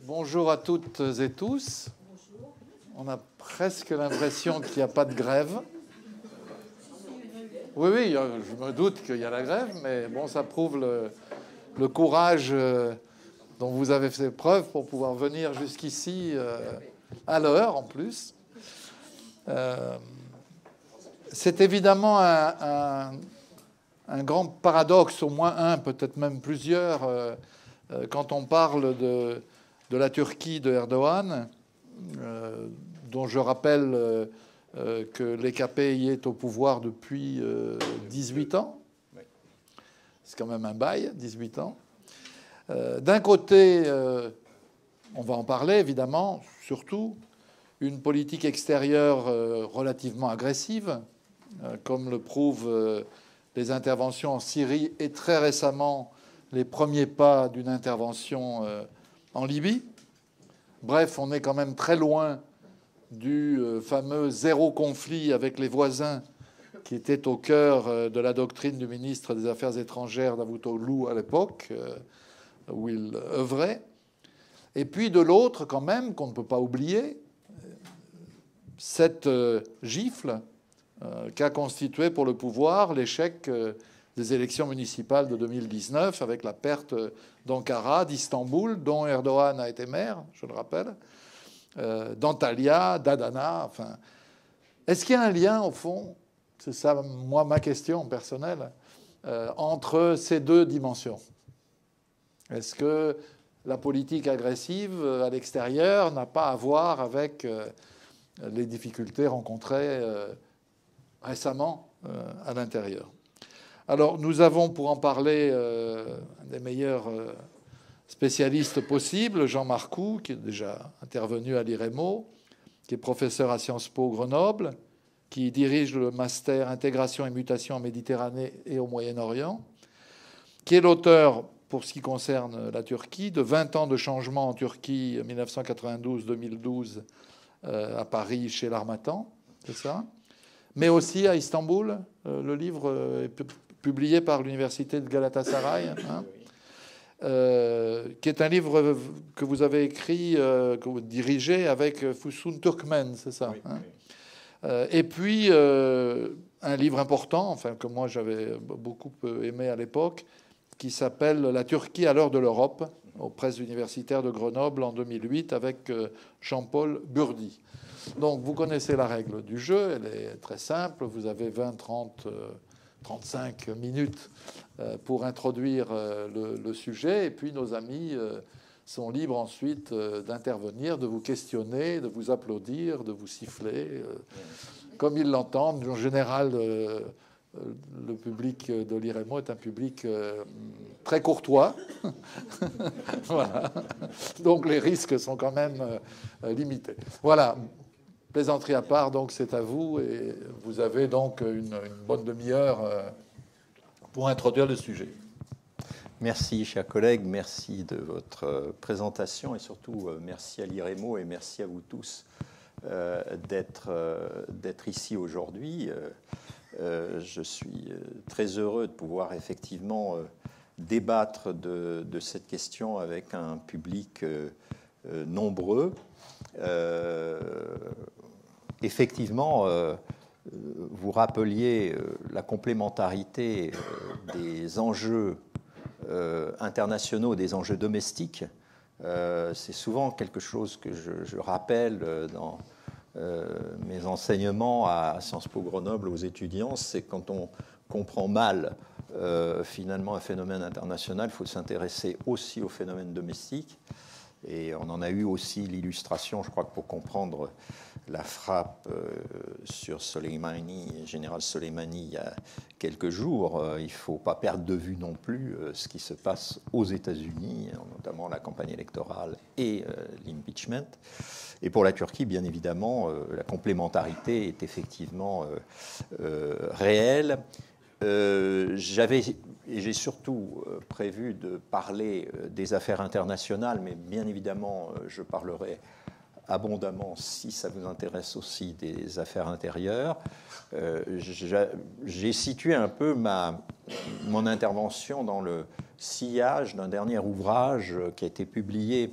Bonjour à toutes et tous. On a presque l'impression qu'il n'y a pas de grève. Oui, oui, je me doute qu'il y a la grève, mais bon, ça prouve le courage dont vous avez fait preuve pour pouvoir venir jusqu'ici à l'heure, en plus. C'est évidemment un grand paradoxe, au moins un, peut-être même plusieurs, quand on parle de la Turquie de Erdogan, dont je rappelle que l'EKP y est au pouvoir depuis 18 ans. C'est quand même un bail, 18 ans. D'un côté, on va en parler évidemment, surtout, une politique extérieure relativement agressive, comme le prouvent les interventions en Syrie et très récemment les premiers pas d'une intervention en Libye. Bref, on est quand même très loin du fameux zéro conflit avec les voisins qui était au cœur de la doctrine du ministre des Affaires étrangères Davutoglu à l'époque, où il œuvrait. Et puis de l'autre, quand même, qu'on ne peut pas oublier, cette gifle qu'a constitué pour le pouvoir l'échec des élections municipales de 2019 avec la perte d'Ankara, d'Istanbul, dont Erdogan a été maire, je le rappelle, d'Antalya, d'Adana. Enfin, est-ce qu'il y a un lien, au fond, c'est ça, moi, ma question personnelle, entre ces deux dimensions? Est-ce que la politique agressive à l'extérieur n'a pas à voir avec les difficultés rencontrées récemment à l'intérieur? Alors, nous avons, pour en parler, un des meilleurs spécialistes possibles, Jean Marcoux, qui est déjà intervenu à l'IREMO, qui est professeur à Sciences Po Grenoble, qui dirige le master Intégration et mutation en Méditerranée et au Moyen-Orient, qui est l'auteur, pour ce qui concerne la Turquie, de 20 ans de changement en Turquie, 1992-2012, à Paris, chez l'Harmattan, c'est ça, mais aussi à Istanbul. Le livre est publié par l'université de Galatasaray, hein, qui est un livre que vous avez écrit, que vous dirigez avec Füsun Türkmen, c'est ça, oui, hein. Oui. Et puis, un livre important, enfin, que moi j'avais beaucoup aimé à l'époque, qui s'appelle La Turquie à l'heure de l'Europe, aux presses universitaires de Grenoble en 2008, avec Jean-Paul Burdi. Donc, vous connaissez la règle du jeu, elle est très simple. Vous avez 20, 30, 35 minutes pour introduire le sujet, et puis nos amis sont libres ensuite d'intervenir, de vous questionner, de vous applaudir, de vous siffler, comme ils l'entendent. En général, le public de l'IREMO est un public très courtois. Voilà. Donc les risques sont quand même limités. Voilà. Plaisanterie à part, donc c'est à vous. Et vous avez donc une bonne demi-heure pour introduire le sujet. Merci, chers collègues. Merci de votre présentation et surtout merci à l'IREMO et merci à vous tous d'être ici aujourd'hui. Je suis très heureux de pouvoir effectivement débattre de cette question avec un public nombreux. Effectivement, vous rappeliez la complémentarité des enjeux internationaux, des enjeux domestiques. C'est souvent quelque chose que je rappelle dans mes enseignements à Sciences Po Grenoble aux étudiants, c'est quand on comprend mal finalement un phénomène international, il faut s'intéresser aussi aux phénomènes domestiques. Et on en a eu aussi l'illustration, je crois que pour comprendre la frappe sur Soleimani, général Soleimani, il y a quelques jours, il ne faut pas perdre de vue non plus ce qui se passe aux États-Unis, notamment la campagne électorale et l'impeachment. Et pour la Turquie, bien évidemment, la complémentarité est effectivement réelle. J'ai surtout prévu de parler des affaires internationales, mais bien évidemment, je parlerai abondamment, si ça vous intéresse aussi, des affaires intérieures. J'ai situé un peu mon intervention dans le sillage d'un dernier ouvrage qui a été publié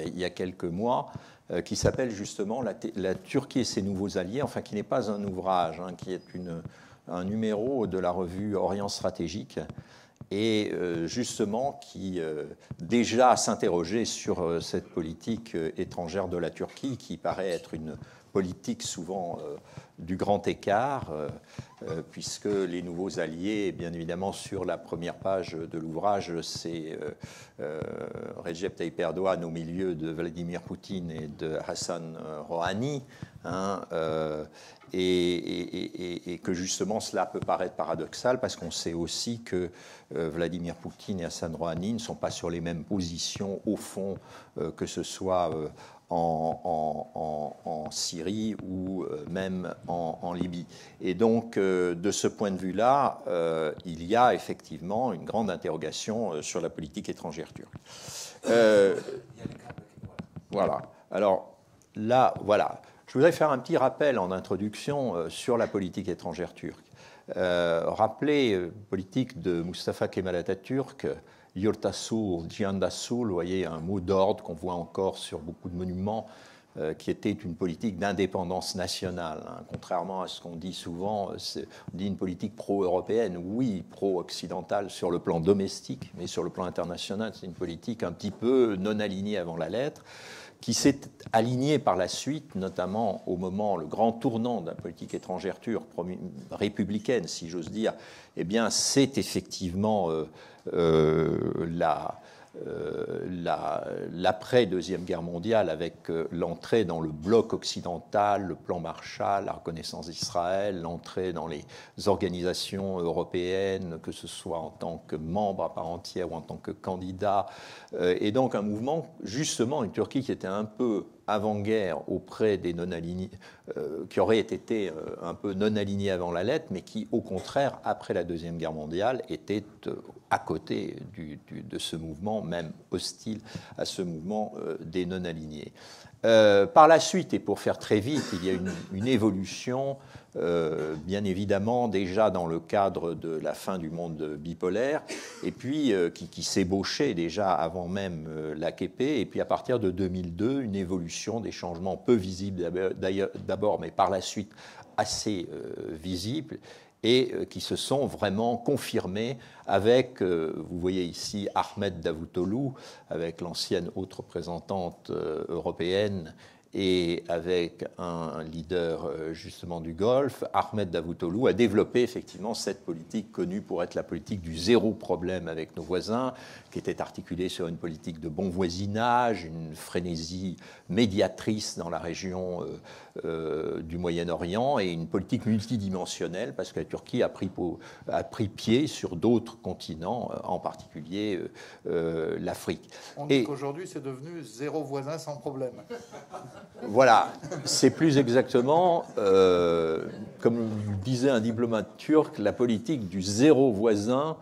il y a quelques mois, qui s'appelle justement la Turquie et ses nouveaux alliés, enfin qui n'est pas un ouvrage, hein, qui est un numéro de la revue Orient Stratégique, et justement qui déjà s'interrogeait sur cette politique étrangère de la Turquie, qui paraît être une politique souvent du grand écart, puisque les nouveaux alliés, bien évidemment, sur la première page de l'ouvrage, c'est Recep Tayyip Erdogan au milieu de Vladimir Poutine et de Hassan Rouhani, hein, et que justement cela peut paraître paradoxal parce qu'on sait aussi que Vladimir Poutine et Hassan Rouhani ne sont pas sur les mêmes positions au fond, que ce soit en Syrie ou même en Libye. Et donc, de ce point de vue-là, il y a effectivement une grande interrogation sur la politique étrangère turque. Voilà. Alors, là, voilà. Je voudrais faire un petit rappel en introduction sur la politique étrangère turque. Rappeler politique de Mustafa Kemal Atatürk, Yurtasul, Cihandasul, vous voyez, un mot d'ordre qu'on voit encore sur beaucoup de monuments, qui était une politique d'indépendance nationale. Hein. Contrairement à ce qu'on dit souvent, on dit une politique pro-européenne, oui, pro-occidentale sur le plan domestique, mais sur le plan international, c'est une politique un petit peu non alignée avant la lettre, qui s'est aligné par la suite, notamment au moment, le grand tournant de la politique étrangère turque, républicaine, si j'ose dire, eh bien, c'est effectivement l'après-Deuxième Guerre mondiale, avec l'entrée dans le bloc occidental, le plan Marshall, la reconnaissance d'Israël, l'entrée dans les organisations européennes, que ce soit en tant que membre à part entière ou en tant que candidat, et donc un mouvement, justement, une Turquie qui était un peu avant-guerre auprès des non-alignés, qui aurait été un peu non-alignés avant la lettre, mais qui, au contraire, après la Deuxième Guerre mondiale, était à côté de ce mouvement, même hostile à ce mouvement des non-alignés. Par la suite, et pour faire très vite, il y a une évolution, bien évidemment, déjà dans le cadre de la fin du monde bipolaire, et puis qui s'ébauchait déjà avant même l'AKP, et puis à partir de 2002, une évolution, des changements peu visibles d'abord, mais par la suite assez visibles, et qui se sont vraiment confirmés avec, vous voyez ici, Ahmed Davutoglu, avec l'ancienne haute représentante européenne, et avec un leader justement du Golfe. Ahmed Davutoglu a développé effectivement cette politique connue pour être la politique du zéro problème avec nos voisins, qui était articulée sur une politique de bon voisinage, une frénésie médiatrice dans la région du Moyen-Orient, et une politique multidimensionnelle, parce que la Turquie a pris pied sur d'autres continents, en particulier l'Afrique. On dit qu'aujourd'hui, c'est devenu zéro voisin sans problème. Voilà, c'est plus exactement, comme disait un diplomate turc, la politique du zéro voisin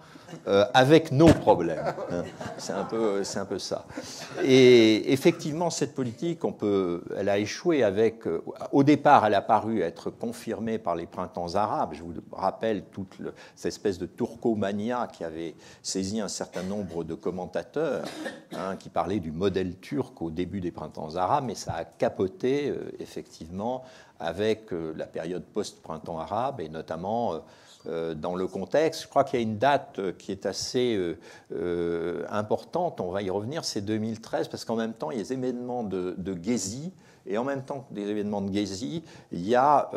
avec nos problèmes. C'est un peu ça. Et effectivement, cette politique, elle a échoué avec... Au départ, elle a paru être confirmée par les printemps arabes. Je vous rappelle toute cette espèce de turcomania qui avait saisi un certain nombre de commentateurs, hein, qui parlaient du modèle turc au début des printemps arabes, mais ça a capoté, effectivement, avec la période post-printemps arabe, et notamment... dans le contexte. Je crois qu'il y a une date qui est assez importante, on va y revenir, c'est 2013, parce qu'en même temps, il y a des événements de Gezi, et en même temps que des événements de Gezi, il y a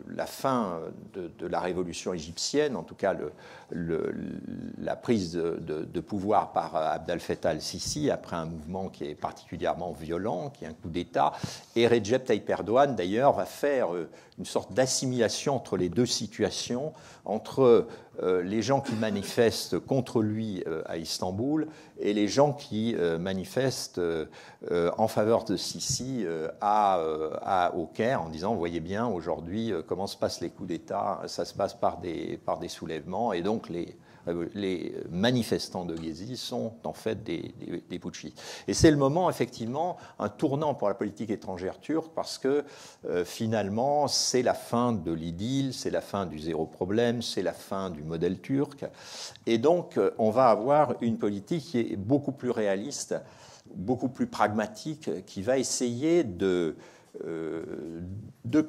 la fin de la révolution égyptienne, en tout cas la prise de pouvoir par Abdel Fattah al-Sisi, après un mouvement qui est particulièrement violent, qui est un coup d'État. Et Recep Tayyip Erdogan, d'ailleurs, va faire une sorte d'assimilation entre les deux situations, entre les gens qui manifestent contre lui à Istanbul et les gens qui manifestent en faveur de Sisi au Caire, en disant, vous voyez bien aujourd'hui comment se passent les coups d'État, ça se passe par des soulèvements, et donc les manifestants de Gezi sont en fait des putschistes. Et c'est le moment, effectivement, un tournant pour la politique étrangère turque, parce que finalement, c'est la fin de l'idylle, c'est la fin du zéro problème, c'est la fin du modèle turc. Et donc, on va avoir une politique qui est beaucoup plus réaliste, beaucoup plus pragmatique, qui va essayer de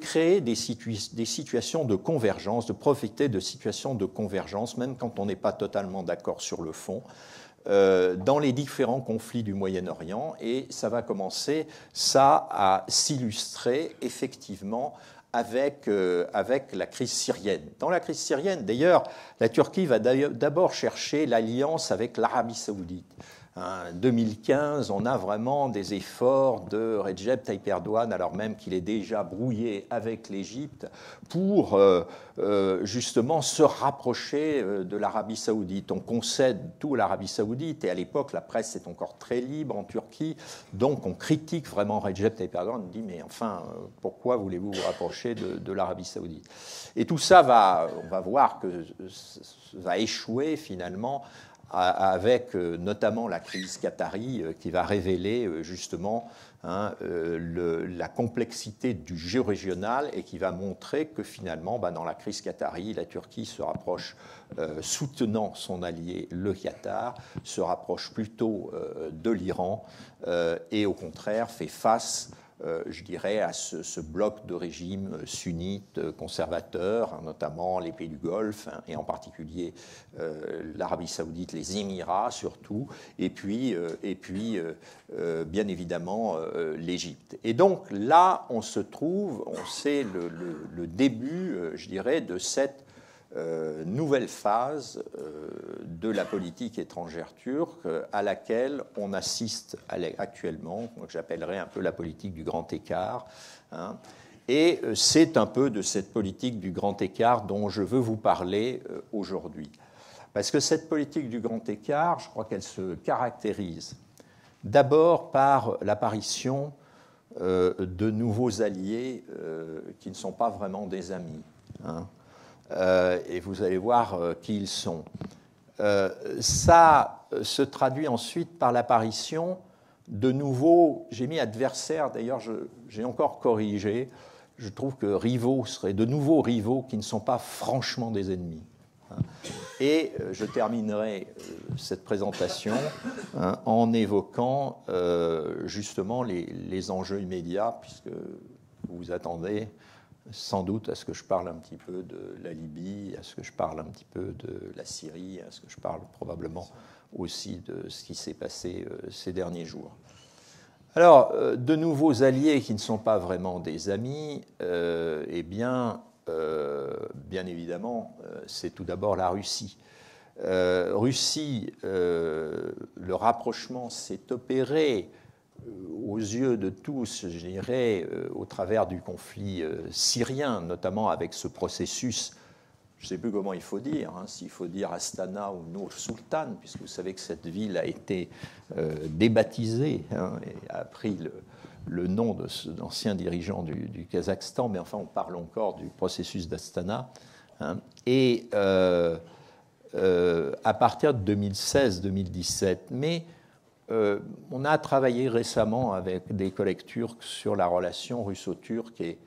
créer des situations de convergence, de profiter de situations de convergence, même quand on n'est pas totalement d'accord sur le fond, dans les différents conflits du Moyen-Orient. Et ça va commencer, ça, à s'illustrer effectivement avec la crise syrienne. Dans la crise syrienne, d'ailleurs, la Turquie va d'abord chercher l'alliance avec l'Arabie saoudite. En 2015, on a vraiment des efforts de Recep Tayyip Erdogan, alors même qu'il est déjà brouillé avec l'Égypte, pour justement se rapprocher de l'Arabie saoudite. On concède tout à l'Arabie saoudite, et à l'époque, la presse est encore très libre en Turquie, donc on critique vraiment Recep Tayyip Erdogan, on dit mais enfin, pourquoi voulez-vous vous rapprocher de l'Arabie saoudite? Et tout ça on va voir que ça va échouer finalement, avec notamment la crise qatari qui va révéler justement la complexité du jeu régional, et qui va montrer que finalement, dans la crise qatari, la Turquie se rapproche, soutenant son allié, le Qatar, se rapproche plutôt de l'Iran, et au contraire fait face, je dirais, à ce bloc de régimes sunnites conservateurs, notamment les pays du Golfe, et en particulier l'Arabie saoudite, les Émirats surtout, et puis bien évidemment l'Égypte. Et donc là, on se trouve, c'est le début, je dirais, de cette nouvelle phase de la politique étrangère turque, à laquelle on assiste actuellement, que j'appellerais un peu la politique du grand écart. Et c'est un peu de cette politique du grand écart dont je veux vous parler aujourd'hui. Parce que cette politique du grand écart, je crois qu'elle se caractérise d'abord par l'apparition de nouveaux alliés qui ne sont pas vraiment des amis. Et vous allez voir qui ils sont. Ça se traduit ensuite par l'apparition de nouveaux, j'ai mis adversaires, d'ailleurs j'ai encore corrigé, je trouve que rivaux seraient de nouveaux rivaux qui ne sont pas franchement des ennemis. Et je terminerai cette présentation en évoquant justement les enjeux immédiats, puisque vous vous attendez sans doute à ce que je parle un petit peu de la Libye, à ce que je parle un petit peu de la Syrie, à ce que je parle probablement aussi de ce qui s'est passé ces derniers jours. Alors, de nouveaux alliés qui ne sont pas vraiment des amis, eh bien évidemment, c'est tout d'abord la Russie. Russie, le rapprochement s'est opéré aux yeux de tous, je dirais, au travers du conflit syrien, notamment avec ce processus, je ne sais plus comment il faut dire, s'il faut dire Astana ou Nur Sultan, puisque vous savez que cette ville a été débaptisée et a pris le nom de l'ancien dirigeant du Kazakhstan, mais enfin on parle encore du processus d'Astana. Et à partir de 2016-2017, mais on a travaillé récemment avec des collègues turcs sur la relation russo-turque, et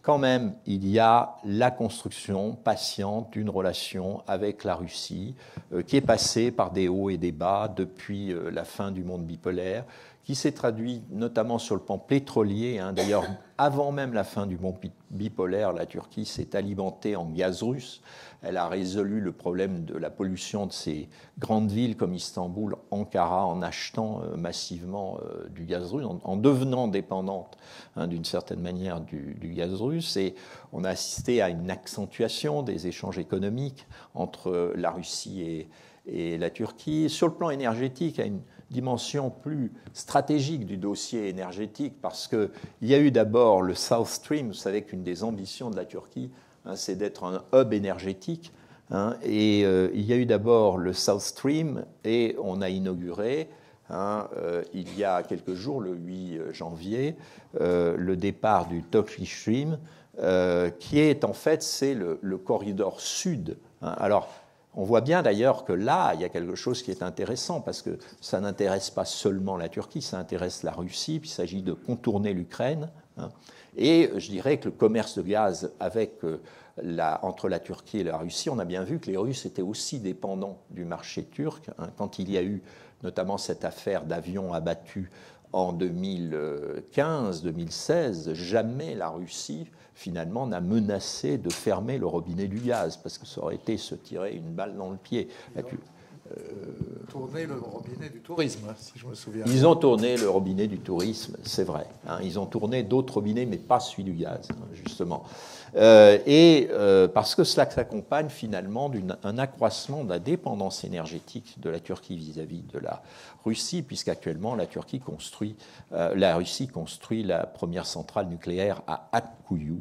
quand même, il y a la construction patiente d'une relation avec la Russie qui est passée par des hauts et des bas depuis la fin du monde bipolaire, qui s'est traduit notamment sur le plan pétrolier. D'ailleurs, avant même la fin du monde bipolaire, la Turquie s'est alimentée en gaz russe. Elle a résolu le problème de la pollution de ces grandes villes comme Istanbul, Ankara, en achetant massivement du gaz russe, en devenant dépendante d'une certaine manière du gaz russe. Et on a assisté à une accentuation des échanges économiques entre la Russie et la Turquie. Sur le plan énergétique, à une dimension plus stratégique du dossier énergétique, parce qu'il y a eu d'abord le South Stream. Vous savez qu'une des ambitions de la Turquie, c'est d'être un hub énergétique. Et il y a eu d'abord le South Stream, et on a inauguré, il y a quelques jours, le 8 janvier, le départ du Turkish Stream, qui est en fait, c'est le corridor sud. Alors, On voit bien d'ailleurs que là, il y a quelque chose qui est intéressant, parce que ça n'intéresse pas seulement la Turquie, ça intéresse la Russie, puis il s'agit de contourner l'Ukraine. Hein. Et je dirais que le commerce de gaz entre la Turquie et la Russie, on a bien vu que les Russes étaient aussi dépendants du marché turc. Hein. Quand il y a eu notamment cette affaire d'avions abattus en 2015-2016, jamais la Russie, finalement, n'a menacé de fermer le robinet du gaz, parce que ça aurait été se tirer une balle dans le pied. Tourner le robinet du tourisme, si je me souviens. Ils ont tourné le robinet du tourisme, c'est vrai. Hein, ils ont tourné d'autres robinets, mais pas celui du gaz, hein, justement. Parce que cela s'accompagne finalement d'un accroissement de la dépendance énergétique de la Turquie vis-à-vis de la Russie, puisqu'actuellement la Russie construit la première centrale nucléaire à Akkuyu.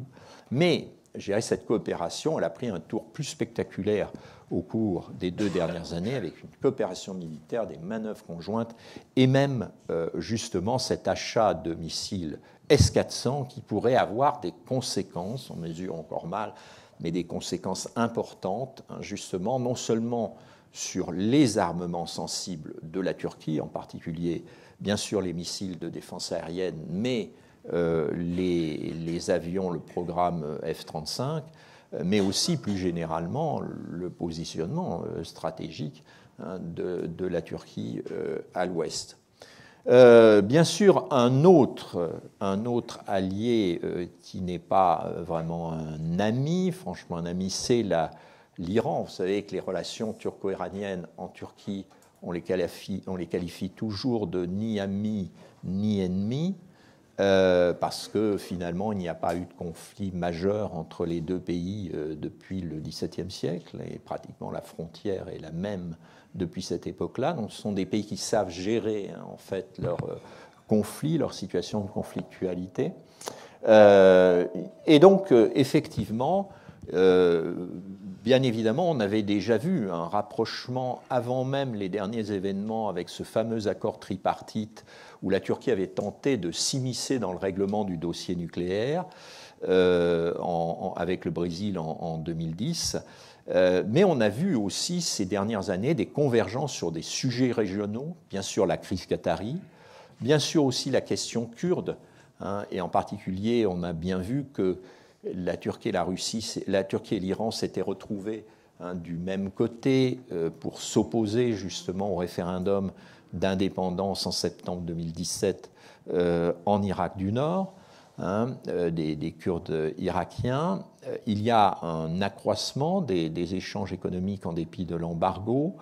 Mais je dirais, cette coopération, elle a pris un tour plus spectaculaire au cours des 2 dernières années, avec une coopération militaire, des manœuvres conjointes, et même justement cet achat de missiles S-400 qui pourrait avoir des conséquences, on mesure encore mal, mais des conséquences importantes, hein, justement, non seulement sur les armements sensibles de la Turquie, en particulier, bien sûr, les missiles de défense aérienne, mais les avions, le programme F-35, mais aussi plus généralement le positionnement stratégique, hein, de la Turquie à l'ouest. Bien sûr, un autre allié qui n'est pas vraiment un ami, franchement un ami, c'est l'Iran. Vous savez que les relations turco-iraniennes en Turquie, on les qualifie toujours de ni amis ni ennemis. Parce que finalement, il n'y a pas eu de conflit majeur entre les deux pays depuis le XVIIe siècle, et pratiquement la frontière est la même depuis cette époque-là. Donc, ce sont des pays qui savent gérer, hein, en fait, leurs conflits, leur situation de conflictualité. Et donc, effectivement, bien évidemment, on avait déjà vu un rapprochement avant même les derniers événements avec ce fameux accord tripartite où la Turquie avait tenté de s'immiscer dans le règlement du dossier nucléaire avec le Brésil en 2010. Mais on a vu aussi ces dernières années des convergences sur des sujets régionaux, bien sûr la crise qatari, bien sûr aussi la question kurde, hein, et en particulier on a bien vu que la Turquie et l'Iran s'étaient retrouvés, hein, du même côté pour s'opposer justement au référendum d'indépendance en septembre 2017 en Irak du Nord, hein, des Kurdes irakiens. Il y a un accroissement des échanges économiques en dépit de l'embargo.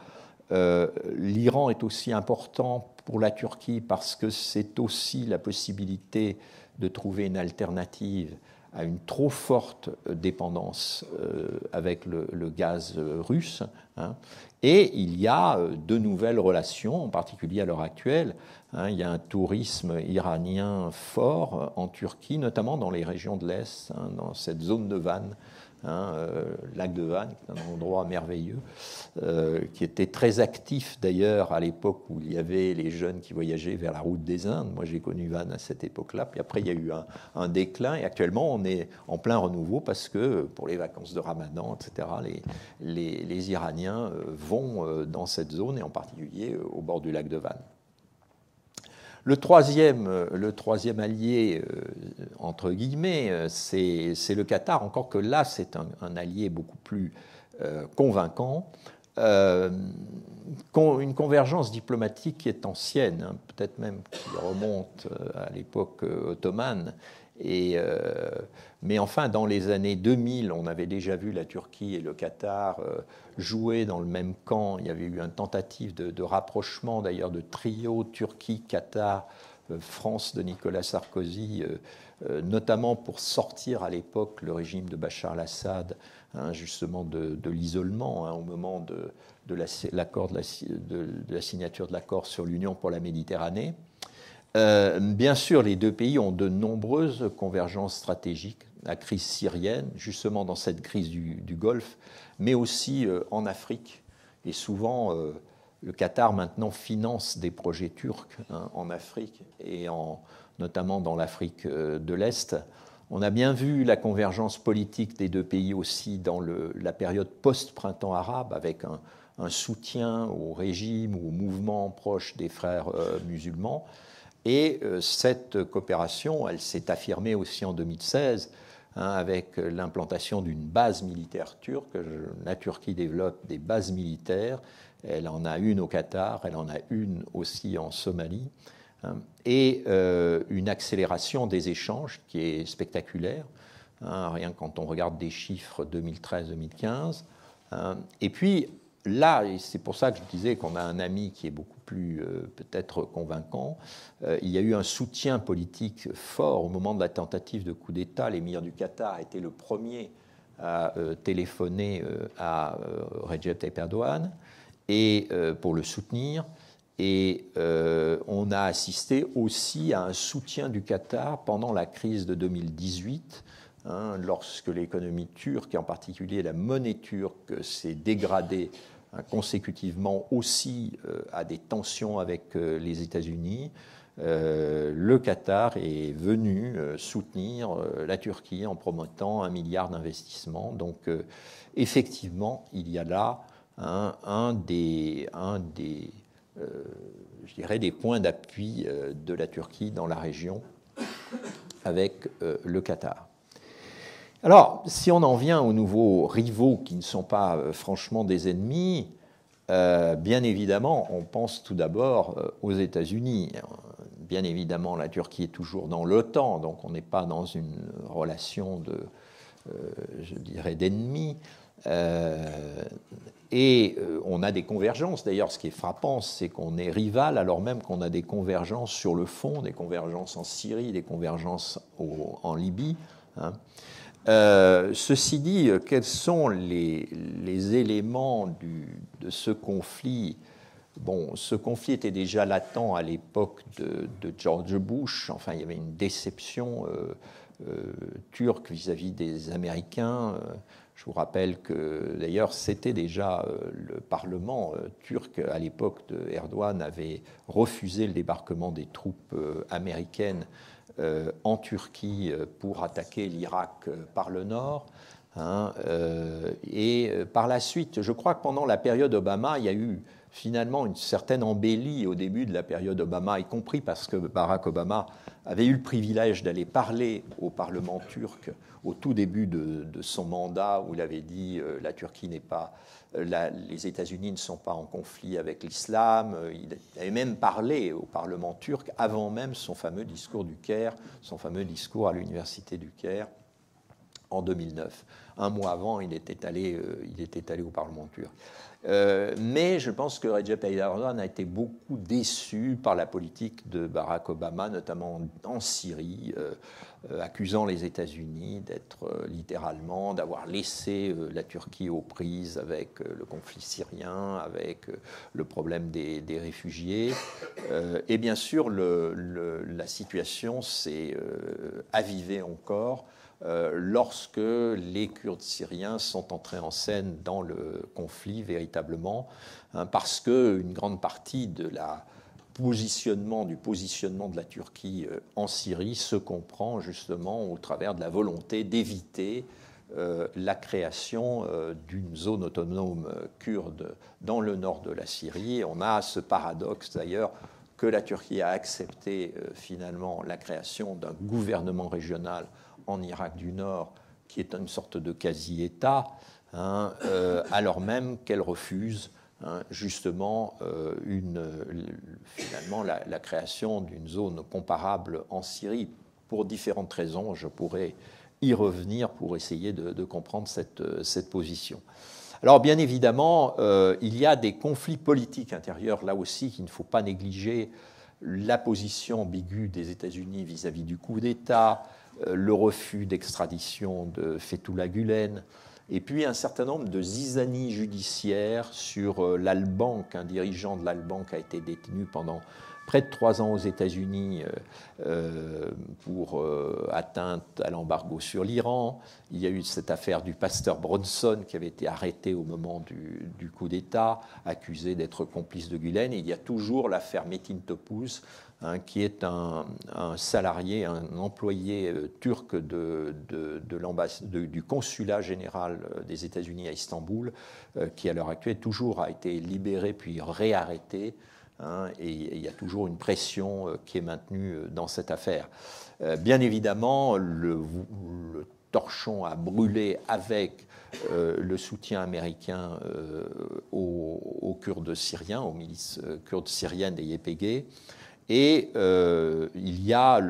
L'Iran est aussi important pour la Turquie parce que c'est aussi la possibilité de trouver une alternative à une trop forte dépendance avec le gaz russe, hein. Et il y a de nouvelles relations, en particulier à l'heure actuelle, hein, il y a un tourisme iranien fort en Turquie, notamment dans les régions de l'Est, hein, dans cette zone de Van, hein, lac de Van, qui est un endroit merveilleux, qui était très actif d'ailleurs à l'époque où il y avait les jeunes qui voyageaient vers la route des Indes. Moi j'ai connu Van à cette époque-là, puis après il y a eu un déclin, et actuellement on est en plein renouveau parce que pour les vacances de Ramadan, etc., les Iraniens vont dans cette zone, et en particulier au bord du lac de Van. Le troisième allié, entre guillemets, c'est le Qatar, encore que là, c'est un allié beaucoup plus convaincant. Une convergence diplomatique qui est ancienne, hein, peut-être même qui remonte à l'époque ottomane. Mais enfin, dans les années 2000, on avait déjà vu la Turquie et le Qatar jouer dans le même camp. Il y avait eu une tentative de rapprochement, d'ailleurs, de trio Turquie, Qatar, France de Nicolas Sarkozy, notamment pour sortir à l'époque le régime de Bachar el-Assad, hein, justement de l'isolement, hein, au moment de la signature de l'accord sur l'Union pour la Méditerranée. Bien sûr, les deux pays ont de nombreuses convergences stratégiques. La crise syrienne, justement dans cette crise du Golfe, mais aussi en Afrique. Et souvent, le Qatar maintenant finance des projets turcs, hein, en Afrique, et notamment dans l'Afrique de l'Est. On a bien vu la convergence politique des deux pays aussi dans la période post-printemps arabe, avec un soutien au régime ou au mouvement proche des frères musulmans. Et cette coopération, elle s'est affirmée aussi en 2016, avec l'implantation d'une base militaire turque. La Turquie développe des bases militaires. Elle en a une au Qatar, elle en a une aussi en Somalie. Et une accélération des échanges qui est spectaculaire, rien quand on regarde des chiffres 2013-2015. Et puis là, et c'est pour ça que je disais qu'on a un ami qui est beaucoup plus peut-être convaincant, il y a eu un soutien politique fort au moment de la tentative de coup d'État. L'émir du Qatar a été le premier à téléphoner à Recep Tayyip Erdogan et, pour le soutenir. Et on a assisté aussi à un soutien du Qatar pendant la crise de 2018, lorsque l'économie turque, et en particulier la monnaie turque, s'est dégradée consécutivement aussi à des tensions avec les États-Unis. Le Qatar est venu soutenir la Turquie en promettant 1 milliard d'investissements. Donc effectivement, il y a là un des je dirais, des points d'appui de la Turquie dans la région avec le Qatar. Alors, si on en vient aux nouveaux rivaux qui ne sont pas franchement des ennemis, bien évidemment, on pense tout d'abord aux États-Unis. Bien évidemment, la Turquie est toujours dans l'OTAN, donc on n'est pas dans une relation je dirais, d'ennemis. Et on a des convergences. D'ailleurs, ce qui est frappant, c'est qu'on est rival, alors même qu'on a des convergences sur le fond, des convergences en Syrie, des convergences en Libye. Ceci dit, quels sont les éléments de ce conflit? Bon, ce conflit était déjà latent à l'époque de George Bush. Enfin, il y avait une déception turque vis-à-vis des Américains. Je vous rappelle que, d'ailleurs, c'était déjà le Parlement turc, à l'époque de Erdogan, avait refusé le débarquement des troupes américaines en Turquie pour attaquer l'Irak par le nord. Et par la suite, je crois que pendant la période Obama, il y a eu finalement une certaine embellie au début de la période Obama, y compris parce que Barack Obama avait eu le privilège d'aller parler au Parlement turc au tout début de son mandat, où il avait dit la Turquie n'est pas, les États-Unis ne sont pas en conflit avec l'islam. Il avait même parlé au Parlement turc avant même son fameux discours du Caire, son fameux discours à l'université du Caire en 2009. Un mois avant, il était allé au Parlement turc. Mais je pense que Recep Tayyip Erdogan a été beaucoup déçu par la politique de Barack Obama, notamment en Syrie, accusant les États-Unis d'être littéralement, d'avoir laissé la Turquie aux prises avec le conflit syrien, avec le problème des réfugiés. Et bien sûr, la situation s'est avivée encore lorsque les Kurdes syriens sont entrés en scène dans le conflit véritablement, parce qu'une grande partie du positionnement de la Turquie en Syrie se comprend justement au travers de la volonté d'éviter la création d'une zone autonome kurde dans le nord de la Syrie. On a ce paradoxe d'ailleurs que la Turquie a accepté finalement la création d'un gouvernement régional en Irak du Nord, qui est une sorte de quasi-État, alors même qu'elle refuse justement finalement la création d'une zone comparable en Syrie, pour différentes raisons. Je pourrais y revenir pour essayer de comprendre cette position. Alors bien évidemment, il y a des conflits politiques intérieurs, là aussi, qu'il ne faut pas négliger. La position ambiguë des États-Unis vis-à-vis du coup d'État, le refus d'extradition de Fethullah Gülen, et puis un certain nombre de zizanies judiciaires sur l'Albank. Un dirigeant de l'Albank a été détenu pendant près de 3 ans aux États-Unis pour atteinte à l'embargo sur l'Iran. Il y a eu cette affaire du pasteur Bronson qui avait été arrêté au moment du coup d'État, accusé d'être complice de Gülen. Et il y a toujours l'affaire Metin Topuz, qui est un salarié, un employé turc du consulat général des États-Unis à Istanbul, qui à l'heure actuelle toujours a été libéré puis réarrêté. Et il y a toujours une pression qui est maintenue dans cette affaire. Bien évidemment, le torchon a brûlé avec le soutien américain aux Kurdes syriens, aux milices kurdes syriennes des YPG. Et il y a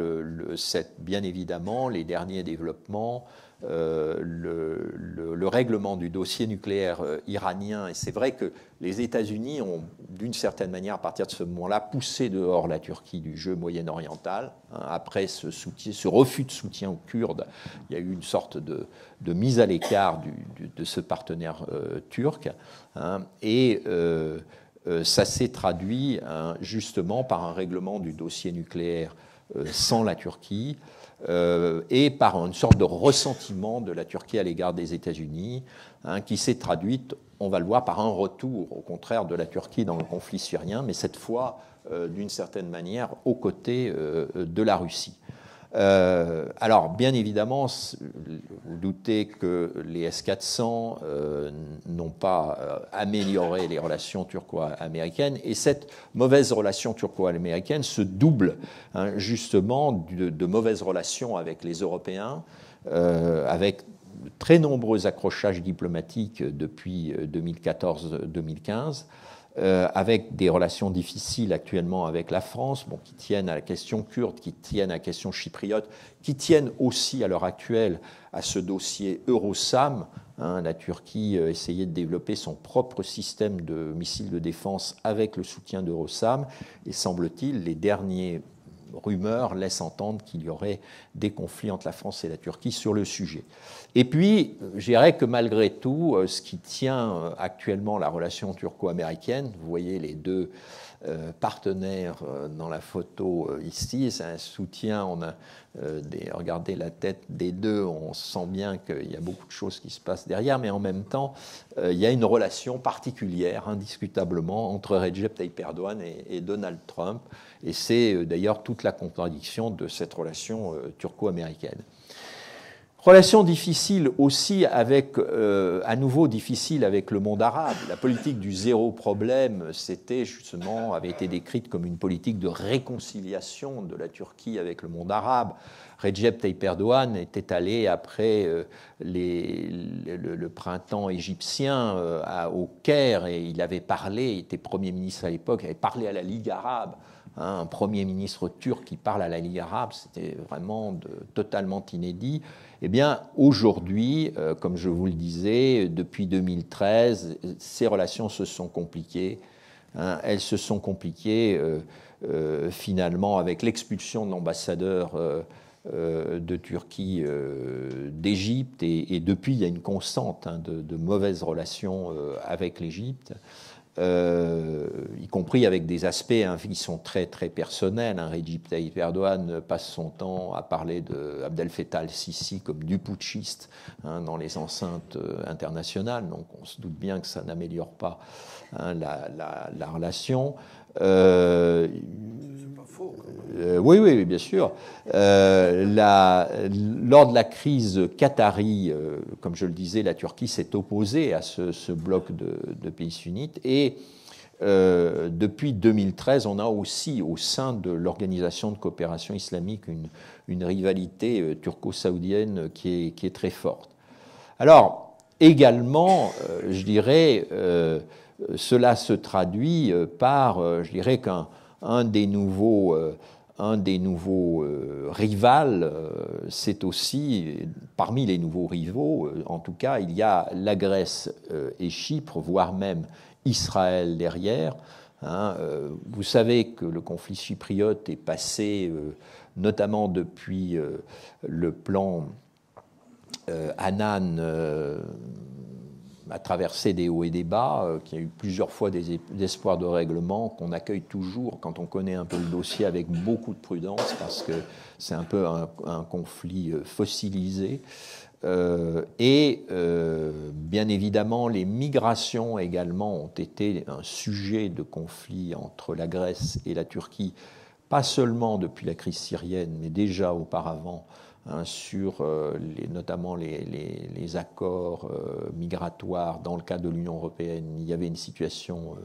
bien évidemment les derniers développements, le règlement du dossier nucléaire iranien. Et c'est vrai que les États-Unis ont, d'une certaine manière, à partir de ce moment-là, poussé dehors la Turquie du jeu moyen-oriental. Après ce refus de soutien aux Kurdes, il y a eu une sorte de mise à l'écart de ce partenaire turc. Et ça s'est traduit justement par un règlement du dossier nucléaire sans la Turquie et par une sorte de ressentiment de la Turquie à l'égard des États-Unis, qui s'est traduite, on va le voir, par un retour, au contraire, de la Turquie dans le conflit syrien, mais cette fois, d'une certaine manière, aux côtés de la Russie. Alors, bien évidemment, vous doutez que les S-400 n'ont pas amélioré les relations turco-américaines, et cette mauvaise relation turco-américaine se double justement de mauvaises relations avec les Européens, avec de très nombreux accrochages diplomatiques depuis 2014-2015, avec des relations difficiles actuellement avec la France, qui tiennent à la question kurde, qui tiennent à la question chypriote, qui tiennent aussi à l'heure actuelle à ce dossier Eurosam. La Turquie essayait de développer son propre système de missiles de défense avec le soutien d'Eurosam, et semble-t-il, les derniers rumeurs laissent entendre qu'il y aurait des conflits entre la France et la Turquie sur le sujet. Et puis, je dirais que malgré tout, ce qui tient actuellement la relation turco-américaine, vous voyez les deux partenaires dans la photo ici, c'est un soutien, regardez la tête des deux, on sent bien qu'il y a beaucoup de choses qui se passent derrière, mais en même temps, il y a une relation particulière, indiscutablement, entre Recep Tayyip Erdogan et Donald Trump, et c'est d'ailleurs toute la contradiction de cette relation turco-américaine. Relation difficile aussi avec, à nouveau difficile avec le monde arabe. La politique du zéro problème, avait été décrite comme une politique de réconciliation de la Turquie avec le monde arabe. Recep Tayyip Erdogan était allé après le printemps égyptien au Caire, et il avait parlé, il était Premier ministre à l'époque, il avait parlé à la Ligue arabe. Un Premier ministre turc qui parle à la Ligue arabe, c'était vraiment totalement inédit. Eh bien, aujourd'hui, comme je vous le disais, depuis 2013, ces relations se sont compliquées. Elles se sont compliquées finalement avec l'expulsion de l'ambassadeur de Turquie d'Égypte, et depuis, il y a une constante de mauvaises relations avec l'Égypte. Y compris avec des aspects qui sont très, très personnels. Recep Tayyip Erdogan passe son temps à parler d'Abdel Fattah al-Sisi comme du putschiste dans les enceintes internationales, donc on se doute bien que ça n'améliore pas la relation. Oui, bien sûr. Lors de la crise qatari, comme je le disais, la Turquie s'est opposée à ce bloc de pays sunnites. Et depuis 2013, on a aussi, au sein de l'Organisation de coopération islamique, une rivalité turco-saoudienne qui est très forte. Alors, également, je dirais, cela se traduit par, je dirais qu'un des nouveaux rivales, c'est aussi, parmi les nouveaux rivaux, en tout cas, il y a la Grèce et Chypre, voire même Israël derrière. Vous savez que le conflit chypriote est passé, notamment depuis le plan Annan, a traversé des hauts et des bas, qu'il y a eu plusieurs fois des espoirs de règlement, qu'on accueille toujours quand on connaît un peu le dossier avec beaucoup de prudence, parce que c'est un peu un conflit fossilisé. Bien évidemment, les migrations également ont été un sujet de conflit entre la Grèce et la Turquie, pas seulement depuis la crise syrienne, mais déjà auparavant, sur notamment les accords migratoires. Dans le cas de l'Union européenne, il y avait une situation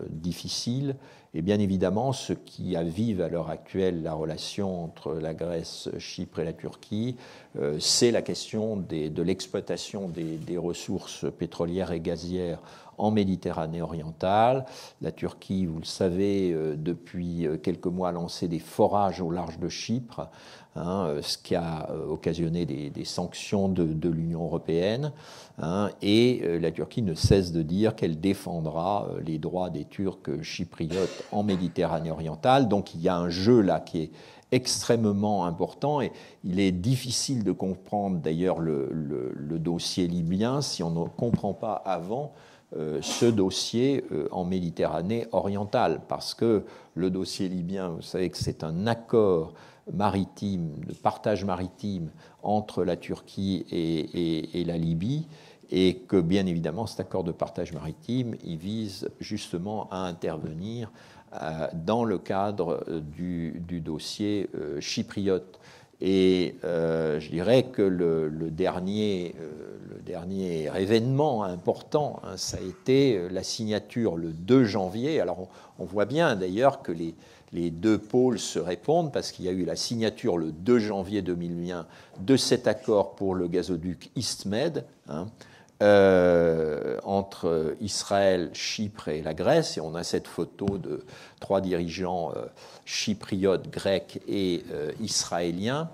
difficile. Et bien évidemment, ce qui avive à l'heure actuelle la relation entre la Grèce, Chypre et la Turquie, c'est la question de l'exploitation des ressources pétrolières et gazières en Méditerranée orientale. La Turquie, vous le savez, depuis quelques mois a lancé des forages au large de Chypre, ce qui a occasionné des sanctions de l'Union européenne. Et la Turquie ne cesse de dire qu'elle défendra les droits des Turcs chypriotes en Méditerranée orientale. Donc il y a un jeu là qui est extrêmement important, et il est difficile de comprendre d'ailleurs le dossier libyen si on ne comprend pas avant ce dossier en Méditerranée orientale, parce que le dossier libyen, vous savez que c'est un accord maritime, de partage maritime entre la Turquie et la Libye, et que bien évidemment cet accord de partage maritime, il vise justement à intervenir dans le cadre du dossier chypriote. Et je dirais que le dernier événement important, ça a été la signature le 2 janvier. Alors on voit bien d'ailleurs que les deux pôles se répondent, parce qu'il y a eu la signature le 2 janvier 2001 de cet accord pour le gazoduc EastMed, entre Israël, Chypre et la Grèce, et on a cette photo de 3 dirigeants chypriotes, grecs et israéliens,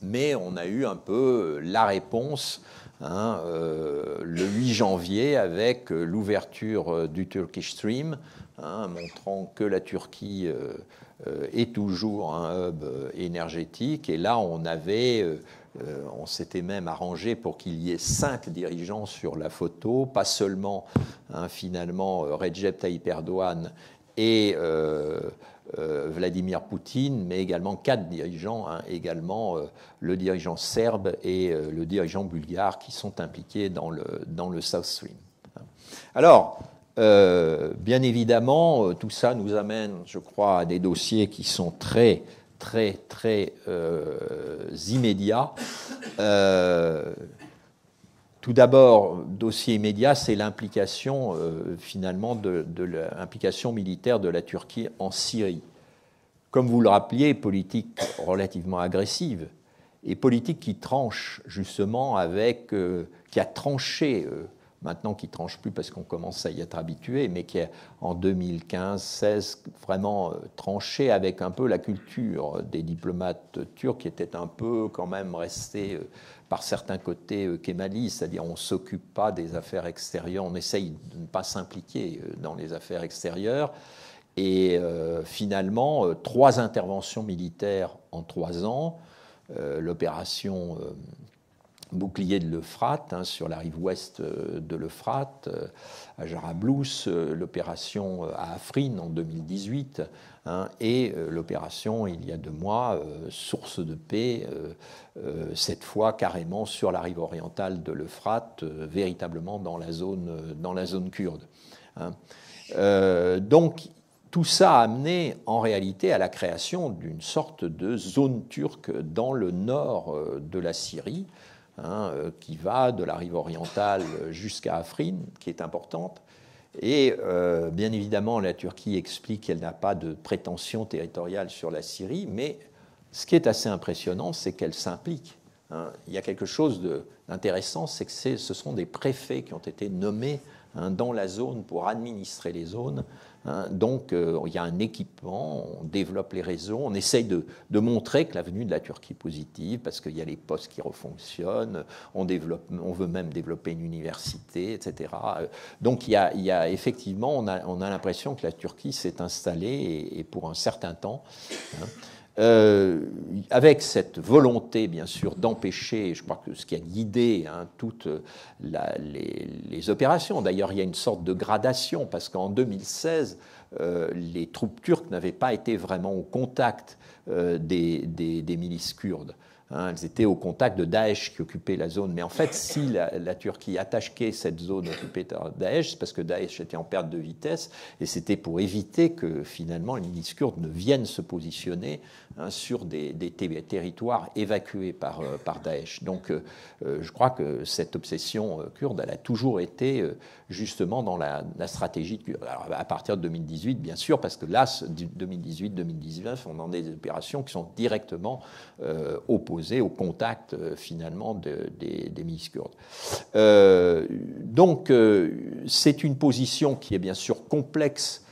mais on a eu un peu la réponse le 8 janvier avec l'ouverture du Turkish Stream, montrant que la Turquie est toujours un hub énergétique, et là on s'était même arrangé pour qu'il y ait 5 dirigeants sur la photo, pas seulement finalement Recep Tayyip Erdogan et Vladimir Poutine, mais également 4 dirigeants, également le dirigeant serbe et le dirigeant bulgare qui sont impliqués dans le South Stream. Alors, bien évidemment, tout ça nous amène, je crois, à des dossiers qui sont très immédiats. Tout d'abord, dossier immédiat, c'est l'implication finalement de l'implication militaire de la Turquie en Syrie. Comme vous le rappeliez, politique relativement agressive, et politique qui tranche justement qui a tranché, maintenant qui ne tranche plus parce qu'on commence à y être habitué, mais qui a en 2015-16 vraiment tranché avec un peu la culture des diplomates turcs, qui étaient un peu quand même restés par certains côtés kémalistes, c'est-à-dire on ne s'occupe pas des affaires extérieures, on essaye de ne pas s'impliquer dans les affaires extérieures. Et finalement, 3 interventions militaires en 3 ans, l'opération bouclier de l'Euphrate, sur la rive ouest de l'Euphrate, à Jarablus, l'opération à Afrin en 2018, et l'opération, il y a 2 mois, Source de paix, cette fois carrément sur la rive orientale de l'Euphrate, véritablement dans la zone kurde. Donc, tout ça a amené en réalité à la création d'une sorte de zone turque dans le nord de la Syrie, qui va de la rive orientale jusqu'à Afrin, qui est importante. Et bien évidemment, la Turquie explique qu'elle n'a pas de prétention territoriale sur la Syrie, mais ce qui est assez impressionnant, c'est qu'elle s'implique. Il y a quelque chose d'intéressant, c'est que ce sont des préfets qui ont été nommés dans la zone pour administrer les zones. Donc il y a un équipement, on développe les réseaux, on essaye de montrer que l'avenue de la Turquie est positive, parce qu'il y a les postes qui refonctionnent, on veut même développer une université, etc. Donc il y a effectivement, on a l'impression que la Turquie s'est installée, et pour un certain temps. Avec cette volonté, bien sûr, d'empêcher, je crois que ce qui a guidé toutes les opérations. D'ailleurs, il y a une sorte de gradation, parce qu'en 2016, les troupes turques n'avaient pas été vraiment au contact des milices kurdes. Elles étaient au contact de Daesh qui occupait la zone. Mais en fait, si la Turquie attaquait cette zone occupée par Daesh, c'est parce que Daesh était en perte de vitesse, et c'était pour éviter que finalement les milices kurdes ne viennent se positionner sur des territoires évacués par Daesh. Donc je crois que cette obsession kurde, elle a toujours été justement dans la stratégie de Kurde. Alors, à partir de 2018, bien sûr, parce que là, 2018-2019, on en a des opérations qui sont directement opposées au contact finalement des milices kurdes. Donc c'est une position qui est bien sûr complexe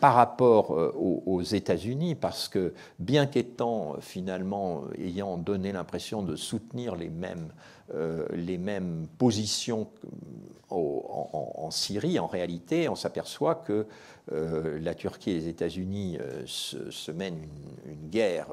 par rapport aux États-Unis, parce que bien qu'étant finalement ayant donné l'impression de soutenir les mêmes positions en Syrie, en réalité, on s'aperçoit que la Turquie et les États-Unis se mènent une guerre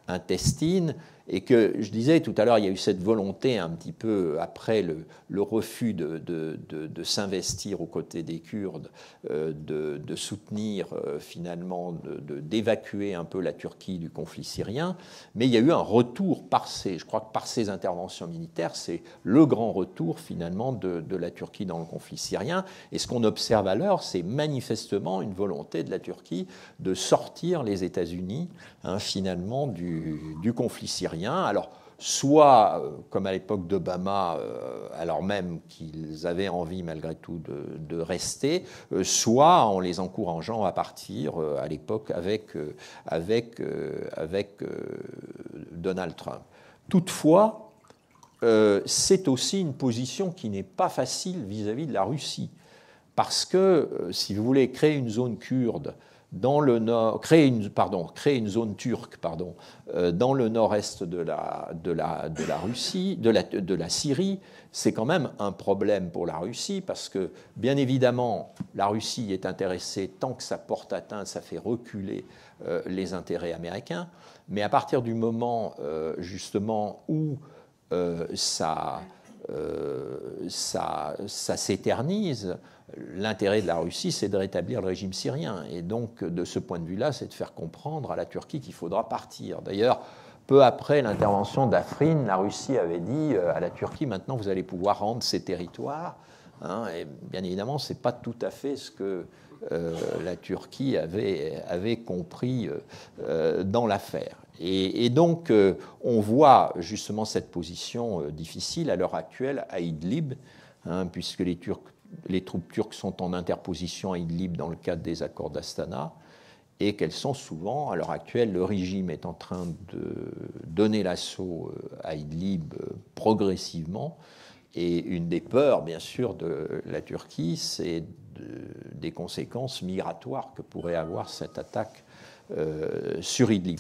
intestine, et que, je disais tout à l'heure, il y a eu cette volonté un petit peu, après le refus de s'investir aux côtés des Kurdes, de soutenir finalement, d'évacuer un peu la Turquie du conflit syrien, mais il y a eu un retour je crois que par ces interventions militaires, c'est le grand retour finalement de la Turquie dans le conflit syrien, et ce qu'on observe alors, c'est manifestement une volonté de la Turquie de sortir les États-Unis finalement du conflit syrien. Alors, soit, comme à l'époque d'Obama, alors même qu'ils avaient envie malgré tout de rester, soit en les encourageant à partir à l'époque avec Donald Trump. Toutefois, c'est aussi une position qui n'est pas facile vis-à-vis de la Russie, parce que, si vous voulez, créer une zone kurde dans le nord, créer une zone turque, dans le nord-est de la Russie, de la Syrie, c'est quand même un problème pour la Russie, parce que, bien évidemment, la Russie est intéressée, tant que ça porte atteinte, ça fait reculer les intérêts américains, mais à partir du moment, justement, où ça s'éternise, l'intérêt de la Russie, c'est de rétablir le régime syrien. Et donc, de ce point de vue-là, c'est de faire comprendre à la Turquie qu'il faudra partir. D'ailleurs, peu après l'intervention d'Afrin, la Russie avait dit à la Turquie, maintenant, vous allez pouvoir rendre ces territoires. Et bien évidemment, ce n'est pas tout à fait ce que la Turquie avait compris dans l'affaire. Et donc, on voit justement cette position difficile à l'heure actuelle à Idlib, puisque les troupes turques sont en interposition à Idlib dans le cadre des accords d'Astana, et qu'elles sont souvent, à l'heure actuelle, le régime est en train de donner l'assaut à Idlib progressivement, et une des peurs, bien sûr, de la Turquie, c'est des conséquences migratoires que pourrait avoir cette attaque sur Idlib.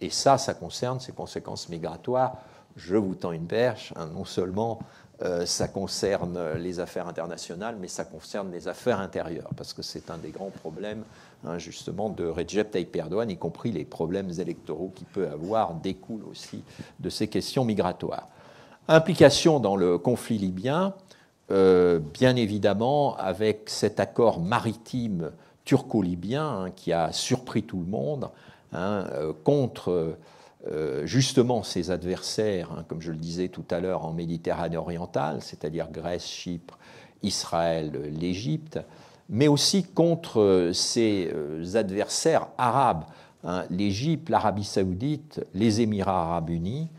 Et ça concerne ces conséquences migratoires. Je vous tends une perche, non seulement ça concerne les affaires internationales, mais ça concerne les affaires intérieures, parce que c'est un des grands problèmes, justement, de Recep Tayyip Erdogan, y compris les problèmes électoraux qu'il peut avoir, découlent aussi de ces questions migratoires. Implication dans le conflit libyen, bien évidemment, avec cet accord maritime turco-libyen qui a surpris tout le monde, contre justement ses adversaires, comme je le disais tout à l'heure, en Méditerranée orientale, c'est-à-dire Grèce, Chypre, Israël, l'Égypte, mais aussi contre ses adversaires arabes, l'Égypte, l'Arabie saoudite, les Émirats arabes unis,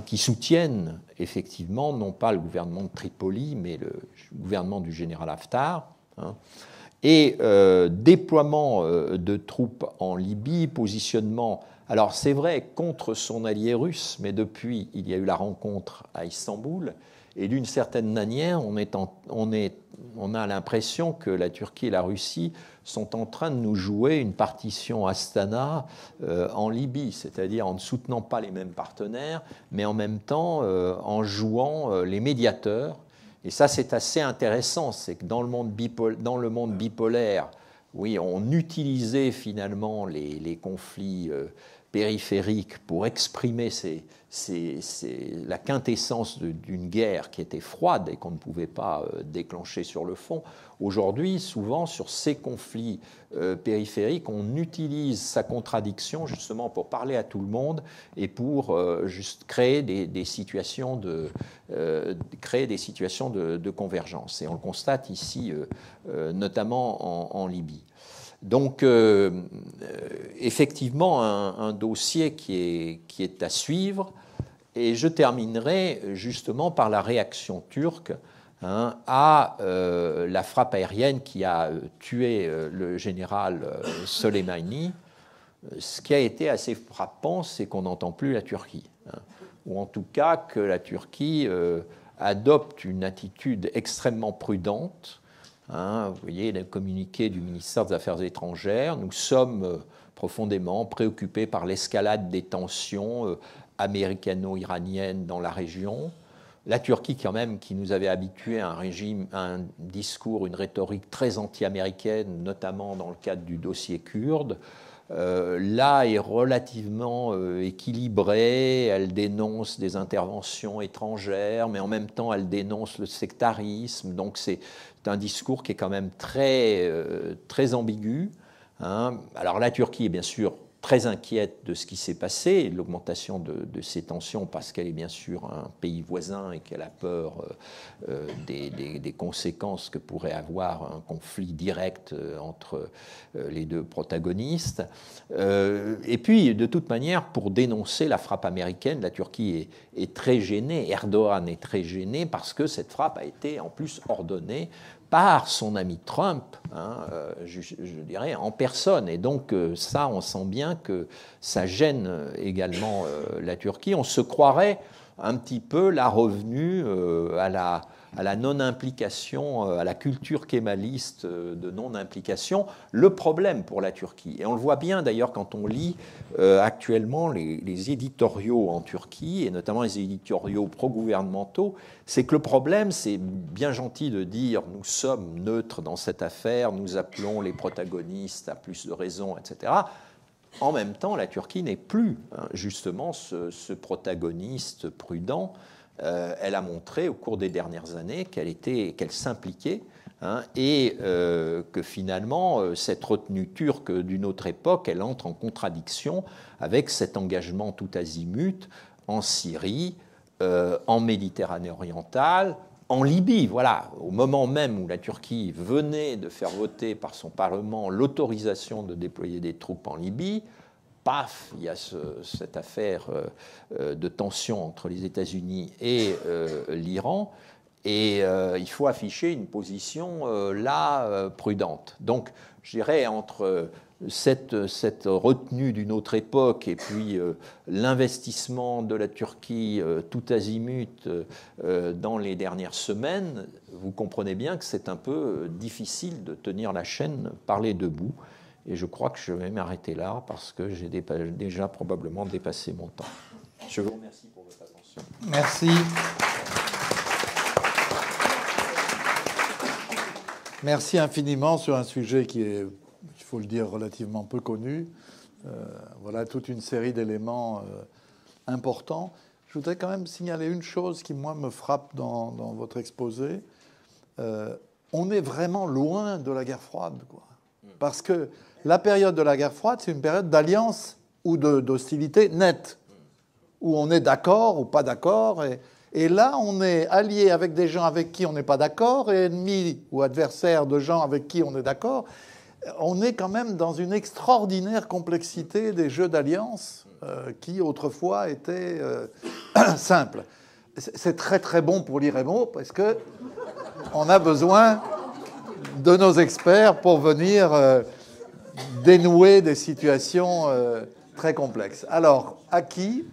qui soutiennent effectivement non pas le gouvernement de Tripoli, mais le gouvernement du général Haftar, et déploiement de troupes en Libye, positionnement, alors c'est vrai, contre son allié russe, mais depuis, il y a eu la rencontre à Istanbul, et d'une certaine manière, on a l'impression que la Turquie et la Russie sont en train de nous jouer une partition Astana en Libye, c'est-à-dire en ne soutenant pas les mêmes partenaires, mais en même temps en jouant les médiateurs. Et ça, c'est assez intéressant, c'est que dans le monde bipolaire, oui, on utilisait finalement les conflits périphérique pour exprimer la quintessence d'une guerre qui était froide et qu'on ne pouvait pas déclencher sur le front. Aujourd'hui, souvent, sur ces conflits périphériques, on utilise sa contradiction justement pour parler à tout le monde et pour juste créer des situations de convergence. Et on le constate ici, notamment en Libye. Donc, effectivement, un dossier qui est à suivre. Et je terminerai justement par la réaction turque à la frappe aérienne qui a tué le général Soleimani. Ce qui a été assez frappant, c'est qu'on n'entend plus la Turquie. Ou en tout cas que la Turquie adopte une attitude extrêmement prudente. Vous voyez le communiqué du ministère des Affaires étrangères. Nous sommes profondément préoccupés par l'escalade des tensions américano-iraniennes dans la région. La Turquie, quand même, qui nous avait habitués à un discours, une rhétorique très anti-américaine, notamment dans le cadre du dossier kurde, là est relativement équilibrée. Elle dénonce des interventions étrangères, mais en même temps, elle dénonce le sectarisme. Donc, c'est un discours qui est quand même très ambigu. Alors, la Turquie est bien sûr très inquiète de ce qui s'est passé, de l'augmentation de ces tensions, parce qu'elle est bien sûr un pays voisin et qu'elle a peur des conséquences que pourrait avoir un conflit direct entre les deux protagonistes. Et puis, de toute manière, pour dénoncer la frappe américaine, la Turquie est très gênée, Erdogan est très gêné, parce que cette frappe a été en plus ordonnée par son ami Trump, je dirais, en personne. Et donc, ça, on sent bien que ça gêne également la Turquie. On se croirait un petit peu la revenue à la non-implication, à la culture kémaliste de non-implication, le problème pour la Turquie. Et on le voit bien d'ailleurs quand on lit actuellement les éditoriaux en Turquie, et notamment les éditoriaux pro-gouvernementaux, c'est que le problème, c'est bien gentil de dire nous sommes neutres dans cette affaire, nous appelons les protagonistes à plus de raison, etc. En même temps, la Turquie n'est plus justement ce protagoniste prudent. Elle a montré au cours des dernières années qu'elle s'impliquait et que finalement, cette retenue turque d'une autre époque, elle entre en contradiction avec cet engagement tout azimut en Syrie, en Méditerranée orientale, en Libye. Voilà, au moment même où la Turquie venait de faire voter par son Parlement l'autorisation de déployer des troupes en Libye, paf, il y a cette affaire de tension entre les États-Unis et l'Iran, et il faut afficher une position là prudente. Donc, je dirais entre cette retenue d'une autre époque et puis l'investissement de la Turquie tout azimut dans les dernières semaines, vous comprenez bien que c'est un peu difficile de tenir la chaîne par les deux bouts. Et je crois que je vais m'arrêter là parce que j'ai déjà probablement dépassé mon temps. Je vous remercie pour votre attention. Merci. Merci infiniment sur un sujet qui est, il faut le dire, relativement peu connu. Voilà toute une série d'éléments importants. Je voudrais quand même signaler une chose qui, moi, me frappe dans votre exposé. On est vraiment loin de la guerre froide, quoi. Parce que la période de la guerre froide, c'est une période d'alliance ou d'hostilité nette, où on est d'accord ou pas d'accord. Et là, on est allié avec des gens avec qui on n'est pas d'accord et ennemi ou adversaire de gens avec qui on est d'accord. On est quand même dans une extraordinaire complexité des jeux d'alliance qui, autrefois, étaient simples. C'est très, très bon pour l'IREMO parce qu'on a besoin de nos experts pour venir dénouer des situations très complexes. Alors, à qui ?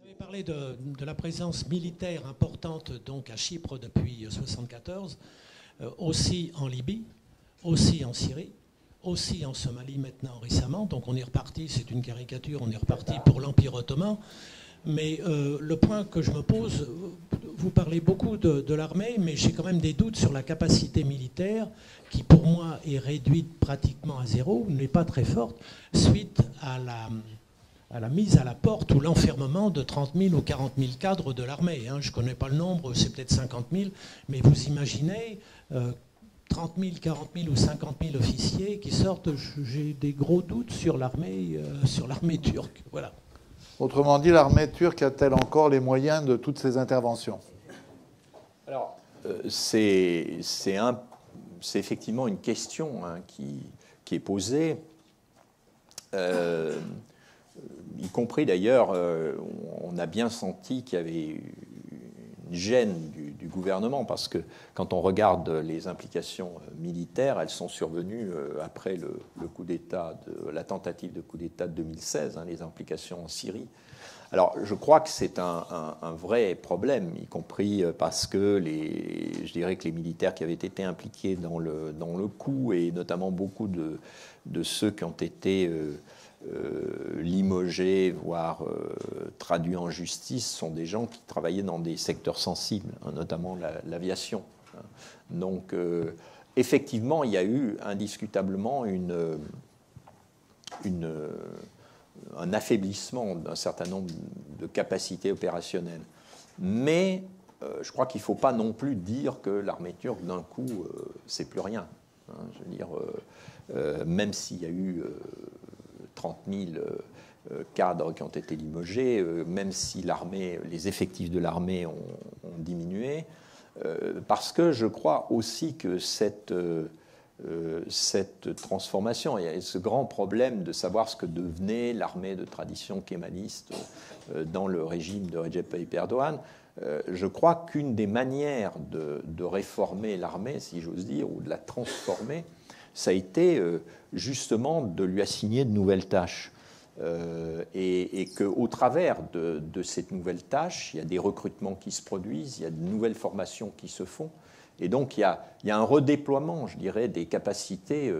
Vous avez parlé de la présence militaire importante donc à Chypre depuis 1974, aussi en Libye, aussi en Syrie, aussi en Somalie maintenant récemment. Donc on est reparti, c'est une caricature, on est reparti pour l'Empire ottoman. Mais le point que je me pose, vous parlez beaucoup de l'armée, mais j'ai quand même des doutes sur la capacité militaire qui, pour moi, est réduite pratiquement à zéro, n'est pas très forte, suite à à la mise à la porte ou l'enfermement de 30 000 ou 40 000 cadres de l'armée. Je ne connais pas le nombre, c'est peut-être 50 000, mais vous imaginez 30 000, 40 000 ou 50 000 officiers qui sortent. J'ai des gros doutes sur l'armée turque. Voilà. Autrement dit, l'armée turque a-t-elle encore les moyens de toutes ces interventions? Alors, c'est effectivement une question qui est posée, y compris d'ailleurs, on a bien senti qu'il y avait une gêne du gouvernement, parce que quand on regarde les implications militaires, elles sont survenues après le coup d'État, la tentative de coup d'État de 2016, les implications en Syrie. Alors, je crois que c'est un vrai problème, y compris parce que je dirais que les militaires qui avaient été impliqués dans le coup, et notamment beaucoup de ceux qui ont été limogés, voire traduits en justice, sont des gens qui travaillaient dans des secteurs sensibles, notamment l'aviation. Donc, effectivement, il y a eu indiscutablement un affaiblissement d'un certain nombre de capacités opérationnelles. Mais je crois qu'il ne faut pas non plus dire que l'armée turque, d'un coup, c'est plus rien. Je veux dire, même s'il y a eu 30 000 cadres qui ont été limogés, même si les effectifs de l'armée ont diminué, parce que je crois aussi que cette transformation, il y a ce grand problème de savoir ce que devenait l'armée de tradition kémaliste dans le régime de Recep Tayyip Erdogan. Je crois qu'une des manières de réformer l'armée, si j'ose dire, ou de la transformer, ça a été justement de lui assigner de nouvelles tâches. Et qu'au travers de cette nouvelle tâche, il y a des recrutements qui se produisent, il y a de nouvelles formations qui se font. Et donc, il y a un redéploiement, je dirais, des capacités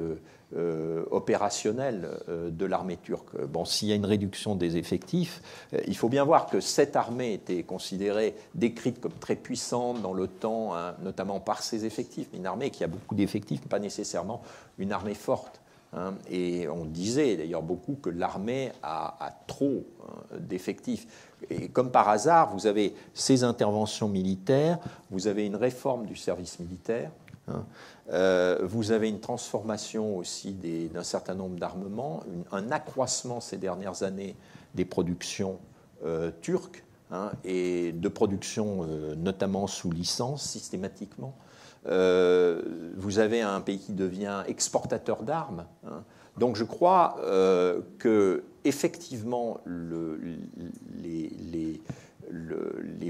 opérationnelles de l'armée turque. Bon, s'il y a une réduction des effectifs, il faut bien voir que cette armée était considérée, décrite comme très puissante dans le temps, notamment par ses effectifs. Une armée qui a beaucoup d'effectifs, pas nécessairement une armée forte. Et on disait d'ailleurs beaucoup que l'armée a trop d'effectifs. Et comme par hasard, vous avez ces interventions militaires, vous avez une réforme du service militaire, vous avez une transformation aussi d'un certain nombre d'armements, un accroissement ces dernières années des productions turques, et de production notamment sous licence systématiquement. Vous avez un pays qui devient exportateur d'armes. Donc je crois que effectivement les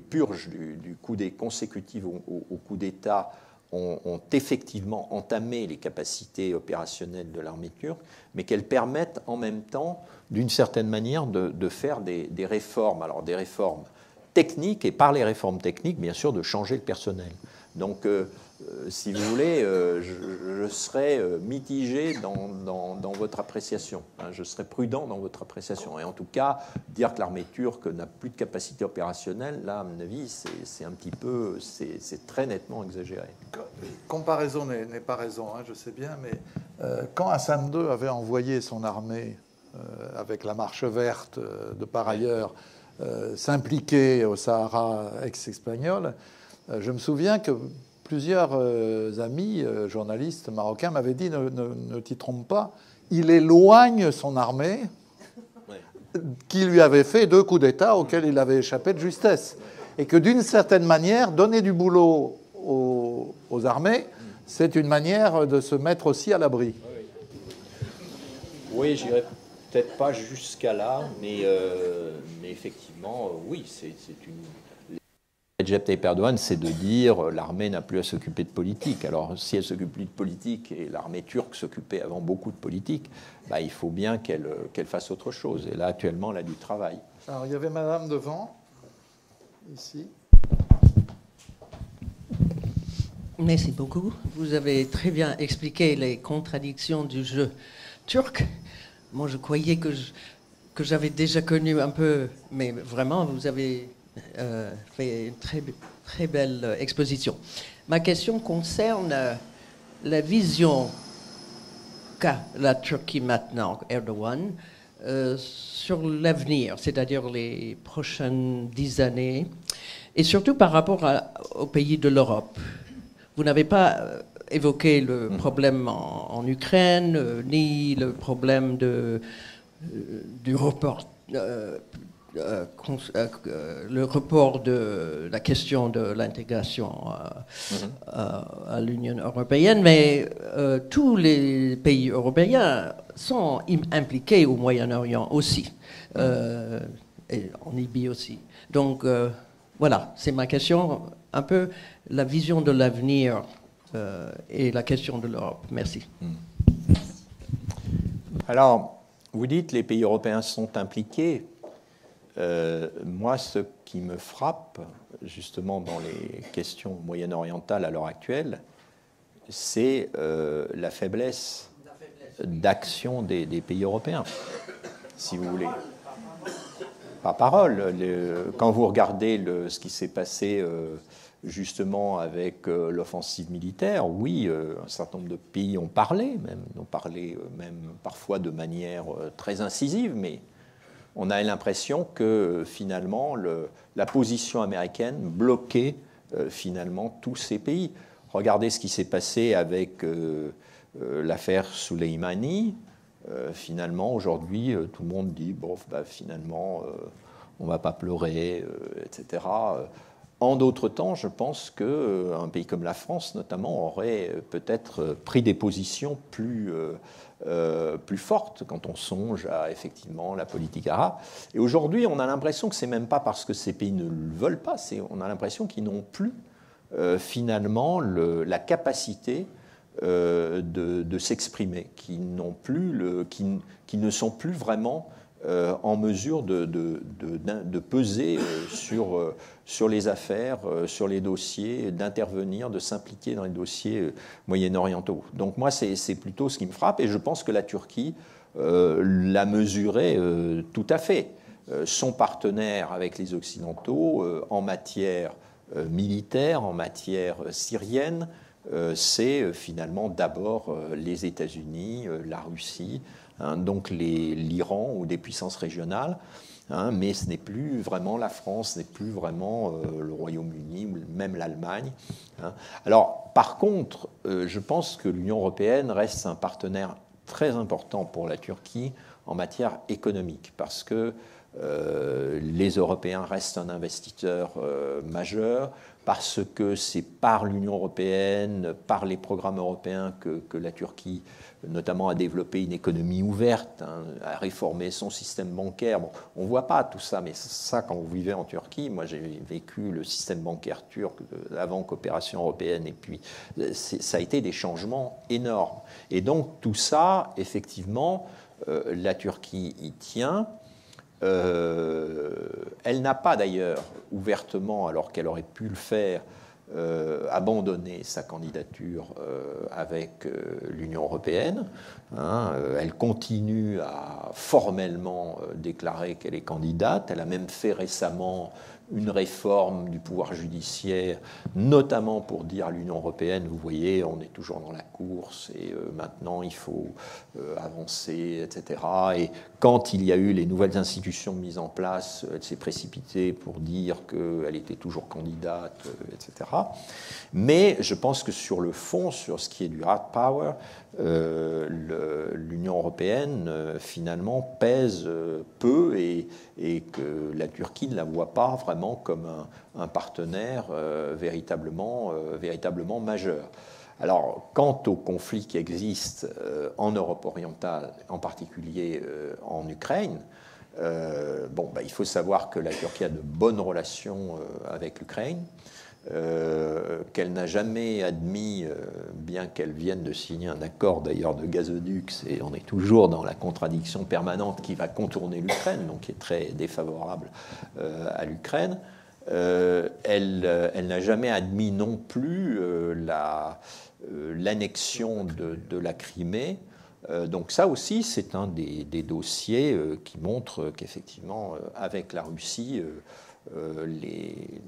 purges du coup consécutives au coup d'État ont effectivement entamé les capacités opérationnelles de l'armée turque, mais qu'elles permettent en même temps, d'une certaine manière, de faire des réformes. Alors des réformes techniques, et par les réformes techniques, bien sûr, de changer le personnel. Donc, si vous voulez, je serais mitigé dans votre appréciation. Je serais prudent dans votre appréciation. Et en tout cas, dire que l'armée turque n'a plus de capacité opérationnelle, là, à mon avis, c'est un petit peu, c'est très nettement exagéré. Comparaison n'est pas raison, je sais bien, mais quand Hassan II avait envoyé son armée avec la Marche verte, de par ailleurs, s'impliquer au Sahara ex-espagnol, je me souviens que plusieurs amis journalistes marocains m'avaient dit ne t'y trompe pas, il éloigne son armée qui lui avait fait 2 coups d'État auxquels il avait échappé de justesse. Et que d'une certaine manière, donner du boulot aux armées, c'est une manière de se mettre aussi à l'abri. Oui, j'irai peut-être pas jusqu'à là, mais effectivement, oui, c'est une... Recep Tayyip Erdogan, c'est de dire l'armée n'a plus à s'occuper de politique. Alors, si elle ne s'occupe plus de politique, et l'armée turque s'occupait avant beaucoup de politique, il faut bien qu'elle fasse autre chose. Et là, actuellement, elle a du travail. Alors, il y avait madame devant, ici. Merci beaucoup. Vous avez très bien expliqué les contradictions du jeu turc. Moi, je croyais que j'avais déjà connu un peu, mais vraiment, vous avez... fait une très belle exposition. Ma question concerne la vision qu'a la Turquie maintenant, Erdogan, sur l'avenir, c'est-à-dire les prochaines 10 années, et surtout par rapport aux pays de l'Europe. Vous n'avez pas évoqué le problème en Ukraine, ni le problème du report. Le report de la question de l'intégration à l'Union européenne, mais tous les pays européens sont impliqués au Moyen-Orient aussi, et en Libye aussi. Donc voilà, c'est ma question, un peu la vision de l'avenir et la question de l'Europe. Merci. Alors, vous dites les pays européens sont impliqués. Moi, ce qui me frappe, justement, dans les questions moyen-orientales à l'heure actuelle, c'est la faiblesse d'action des pays européens, si vous voulez. Par parole. Quand vous regardez ce qui s'est passé justement avec l'offensive militaire, oui, un certain nombre de pays ont parlé même parfois de manière très incisive, mais on a l'impression que finalement la position américaine bloquait finalement tous ces pays. Regardez ce qui s'est passé avec l'affaire Soleimani. Finalement, aujourd'hui, tout le monde dit bon, finalement, on ne va pas pleurer, etc. En d'autres temps, je pense qu'un pays comme la France, notamment, aurait peut-être pris des positions plus fortes quand on songe à effectivement la politique arabe. Et aujourd'hui, on a l'impression que c'est même pas parce que ces pays ne le veulent pas, on a l'impression qu'ils n'ont plus finalement la capacité de s'exprimer, qui ne sont plus vraiment en mesure de peser sur les affaires, sur les dossiers, d'intervenir, de s'impliquer dans les dossiers moyen-orientaux. Donc moi, c'est plutôt ce qui me frappe, et je pense que la Turquie l'a mesuré tout à fait. Son partenaire avec les Occidentaux en matière militaire, en matière syrienne, c'est finalement d'abord les États-Unis, la Russie, donc l'Iran ou des puissances régionales, mais ce n'est plus vraiment la France, ce n'est plus vraiment le Royaume-Uni ou même l'Allemagne. Alors, par contre, je pense que l'Union européenne reste un partenaire très important pour la Turquie en matière économique, parce que les Européens restent un investisseur majeur, parce que c'est par l'Union européenne, par les programmes européens que la Turquie, notamment, a développé une économie ouverte, a réformé son système bancaire. Bon, on ne voit pas tout ça, mais ça, quand vous vivez en Turquie, moi j'ai vécu le système bancaire turc avant coopération européenne, et puis ça a été des changements énormes. Et donc tout ça, effectivement, la Turquie y tient. Elle n'a pas d'ailleurs ouvertement, alors qu'elle aurait pu le faire, abandonné sa candidature avec l'Union européenne. Elle continue à formellement déclarer qu'elle est candidate. Elle a même fait récemment une réforme du pouvoir judiciaire, notamment pour dire à l'Union européenne, vous voyez, on est toujours dans la course et maintenant il faut avancer, etc. Et quand il y a eu les nouvelles institutions mises en place, elle s'est précipitée pour dire qu'elle était toujours candidate, etc. Mais je pense que sur le fond, sur ce qui est du hard power, l'Union européenne finalement pèse peu, et que la Turquie ne la voit pas vraiment comme un partenaire véritablement majeur. Alors, quant aux conflits qui existent en Europe orientale, en particulier en Ukraine, il faut savoir que la Turquie a de bonnes relations avec l'Ukraine, qu'elle n'a jamais admis, bien qu'elle vienne de signer un accord d'ailleurs de gazoduc, et on est toujours dans la contradiction permanente qui va contourner l'Ukraine, donc qui est très défavorable à l'Ukraine. Elle n'a jamais admis non plus l'annexion de la Crimée. Donc ça aussi, c'est un des dossiers qui montre qu'effectivement, avec la Russie, les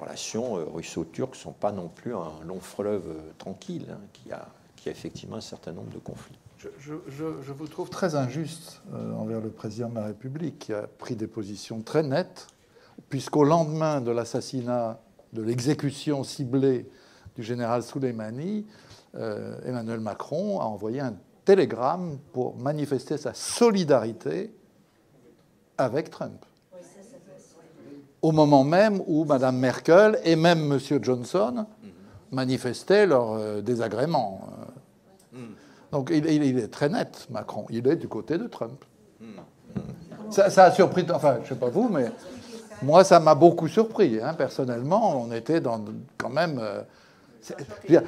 relations russo-turques ne sont pas non plus un long fleuve tranquille, qui a effectivement un certain nombre de conflits. Je vous trouve très injuste envers le président de la République qui a pris des positions très nettes, puisqu'au lendemain de l'assassinat, de l'exécution ciblée du général Soleimani, Emmanuel Macron a envoyé un télégramme pour manifester sa solidarité avec Trump. Au moment même où Mme Merkel et même M. Johnson manifestaient leur désagrément. Donc il est très net, Macron. Il est du côté de Trump. Ça a surpris, enfin, je ne sais pas vous, mais moi, ça m'a beaucoup surpris. Hein. Personnellement, on était quand même...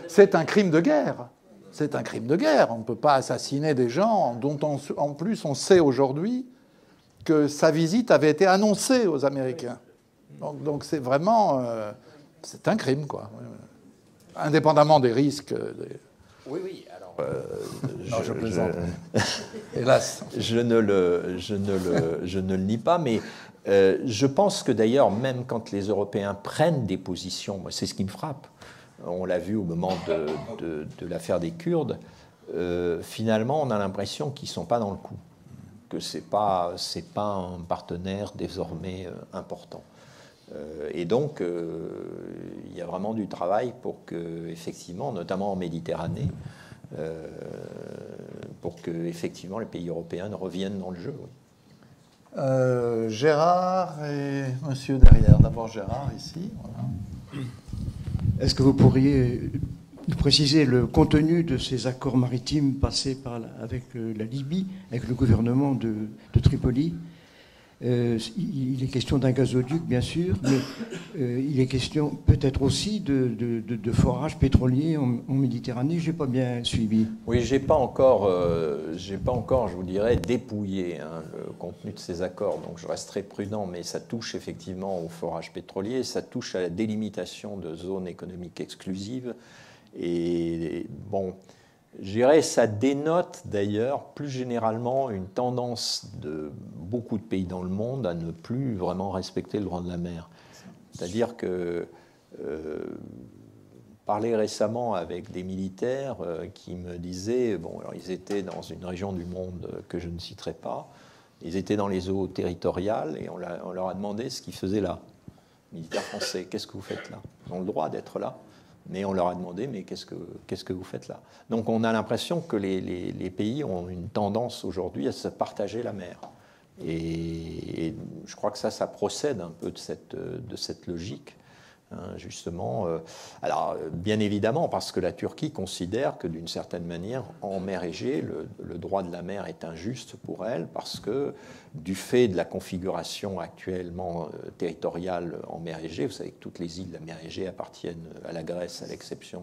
c'est un crime de guerre. C'est un crime de guerre. On ne peut pas assassiner des gens dont, en plus, on sait aujourd'hui que sa visite avait été annoncée aux Américains. Donc c'est vraiment... c'est un crime, quoi. Indépendamment des risques... Oui. Alors, je plaisante. Hélas. Je ne le nie pas, mais je pense que d'ailleurs, même quand les Européens prennent des positions, moi, c'est ce qui me frappe. On l'a vu au moment de l'affaire des Kurdes. Finalement, on a l'impression qu'ils ne sont pas dans le coup, que c'est pas un partenaire désormais important. Et donc, il y a vraiment du travail pour que, effectivement, notamment en Méditerranée, pour que, effectivement, les pays européens reviennent dans le jeu. Oui. Gérard et monsieur derrière. D'abord Gérard, ici. Voilà. Est-ce que vous pourriez nous préciser le contenu de ces accords maritimes passés avec la Libye, avec le gouvernement de Tripoli? Il est question d'un gazoduc, bien sûr, mais il est question peut-être aussi de forage pétrolier en Méditerranée. Je n'ai pas bien suivi. Oui, j'ai pas encore, je vous dirais, dépouillé le contenu de ces accords. Donc, je resterai prudent, mais ça touche effectivement au forage pétrolier, ça touche à la délimitation de zones économiques exclusives. Et bon, je dirais, ça dénote d'ailleurs plus généralement une tendance de beaucoup de pays dans le monde à ne plus vraiment respecter le droit de la mer. C'est-à-dire que parlais récemment avec des militaires qui me disaient, bon, alors ils étaient dans une région du monde que je ne citerai pas, ils étaient dans les eaux territoriales et on leur a demandé ce qu'ils faisaient là. Militaires français, qu'est-ce que vous faites là? Ils ont le droit d'être là. Mais on leur a demandé, mais qu'est-ce que vous faites là? Donc on a l'impression que les pays ont une tendance aujourd'hui à se partager la mer. Et je crois que ça procède un peu de cette logique, hein, justement. Alors, bien évidemment, parce que la Turquie considère que, d'une certaine manière, en mer Égée, le droit de la mer est injuste pour elle, parce que, du fait de la configuration actuellement territoriale en mer Égée, vous savez que toutes les îles de la mer Égée appartiennent à la Grèce, à l'exception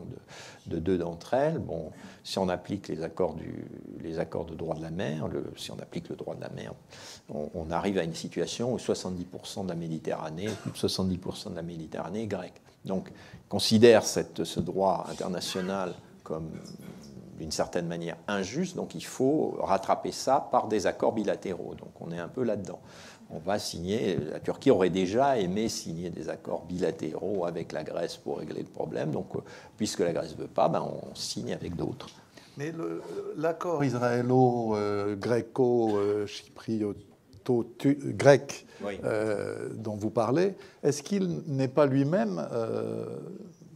de deux d'entre elles. Bon, si on applique les accords de droit de la mer, si on applique le droit de la mer, on arrive à une situation où 70% de la Méditerranée, plus de 70% de la Méditerranée est grecque. Donc, considère ce droit international comme d'une certaine manière injuste, donc il faut rattraper ça par des accords bilatéraux. Donc on est un peu là-dedans. On va signer, la Turquie aurait déjà aimé signer des accords bilatéraux avec la Grèce pour régler le problème, donc puisque la Grèce ne veut pas, on signe avec d'autres. Mais l'accord israélo-chyprioto-grec oui. Dont vous parlez, est-ce qu'il n'est pas lui-même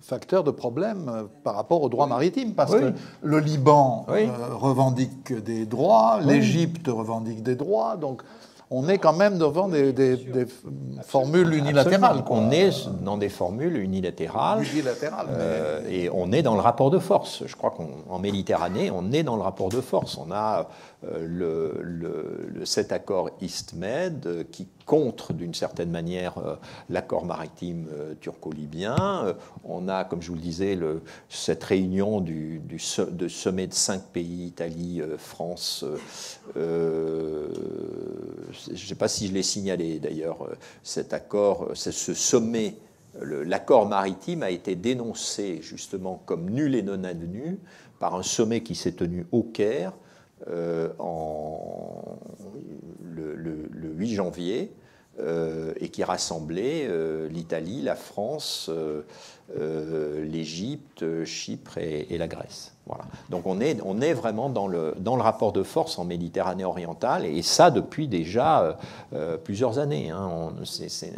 facteur de problème par rapport au droit maritime? Parce que le Liban revendique des droits, l'Égypte revendique des droits, donc on est quand même devant des formules unilatérales. On est dans des formules unilatérales. Et on est dans le rapport de force. Je crois qu'en Méditerranée, on est dans le rapport de force. On a cet accord East-Med qui contre, d'une certaine manière, l'accord maritime turco-libyen. On a, comme je vous le disais, cette réunion de sommet de 5 pays, Italie, France. Je ne sais pas si je l'ai signalé, d'ailleurs, cet accord, ce sommet, l'accord maritime a été dénoncé, justement, comme nul et non avenu par un sommet qui s'est tenu au Caire le 8 janvier, et qui rassemblait l'Italie, la France, l'Égypte, Chypre et la Grèce. Voilà. Donc on est vraiment dans le rapport de force en Méditerranée orientale, et ça depuis déjà plusieurs années. Hein. C'est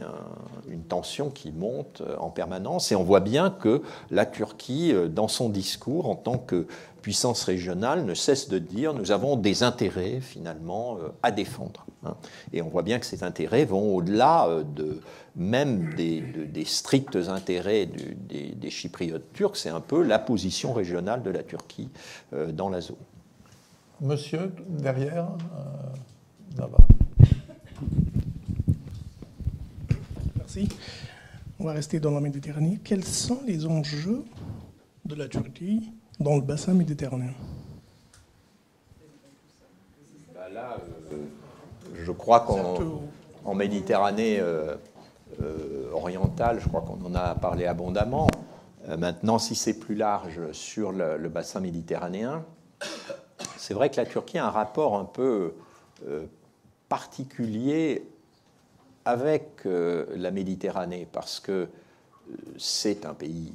une tension qui monte en permanence, et on voit bien que la Turquie, dans son discours, en tant que puissance régionale, ne cesse de dire nous avons des intérêts finalement à défendre. Hein. Et on voit bien que ces intérêts vont au-delà même des stricts intérêts des Chypriotes turcs. C'est un peu la position régionale de la Turquie dans la zone. Monsieur, derrière, là-bas. Merci. On va rester dans la Méditerranée. Quels sont les enjeux de la Turquie dans le bassin méditerranéen? Là, je crois qu'en Méditerranée orientale, je crois qu'on en a parlé abondamment. Maintenant, si c'est plus large sur le bassin méditerranéen, c'est vrai que la Turquie a un rapport un peu particulier avec la Méditerranée, parce que c'est un pays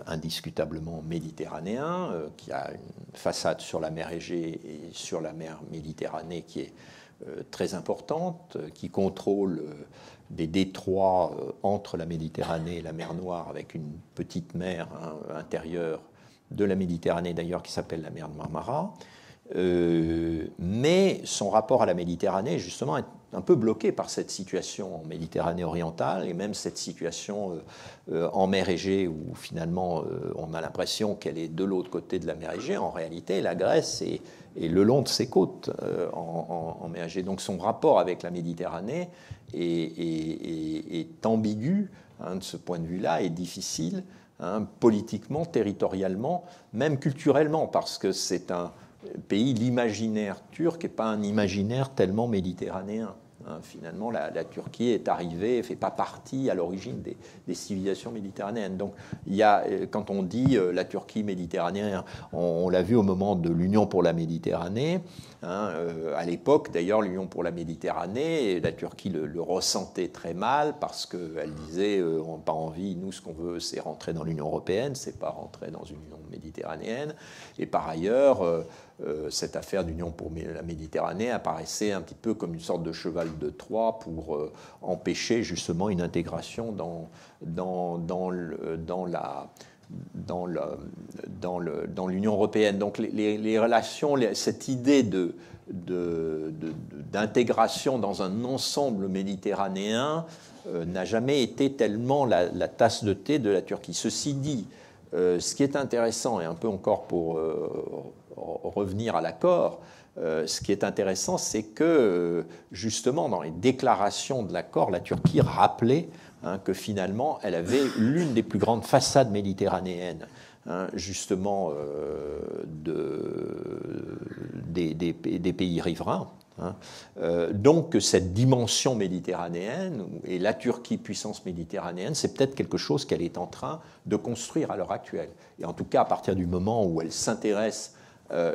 indiscutablement méditerranéen, qui a une façade sur la mer Égée et sur la mer Méditerranée qui est très importante, qui contrôle des détroits entre la Méditerranée et la mer Noire, avec une petite mer intérieure de la Méditerranée d'ailleurs qui s'appelle la mer de Marmara. Mais son rapport à la Méditerranée, justement, est un peu bloqué par cette situation en Méditerranée orientale, et même cette situation en mer Égée, où finalement on a l'impression qu'elle est de l'autre côté de la mer Égée. En réalité, la Grèce est le long de ses côtes en mer Égée. Donc son rapport avec la Méditerranée est ambigu, hein, de ce point de vue-là, et difficile, hein, politiquement, territorialement, même culturellement, parce que c'est un pays, l'imaginaire turc n'est pas un imaginaire tellement méditerranéen. Hein, finalement, la Turquie est arrivée, ne fait pas partie à l'origine des civilisations méditerranéennes. Donc, quand on dit la Turquie méditerranéenne, on l'a vu au moment de l'Union pour la Méditerranée. Hein, à l'époque, d'ailleurs, l'Union pour la Méditerranée, la Turquie le ressentait très mal, parce qu'elle disait on n'a pas envie, nous, ce qu'on veut, c'est rentrer dans l'Union européenne, c'est pas rentrer dans une Union méditerranéenne. Et par ailleurs, cette affaire d'Union pour la Méditerranée apparaissait un petit peu comme une sorte de cheval de Troie pour empêcher justement une intégration dans l'Union européenne. Donc les relations, cette idée d'intégration dans un ensemble méditerranéen n'a jamais été tellement la tasse de thé de la Turquie. Ceci dit, ce qui est intéressant, et un peu encore pour revenir à l'accord, ce qui est intéressant, c'est que justement dans les déclarations de l'accord, la Turquie rappelait, hein, que finalement elle avait l'une des plus grandes façades méditerranéennes, hein, justement des pays riverains. Hein. Donc cette dimension méditerranéenne, et la Turquie puissance méditerranéenne, c'est peut-être quelque chose qu'elle est en train de construire à l'heure actuelle. Et en tout cas, à partir du moment où elle s'intéresse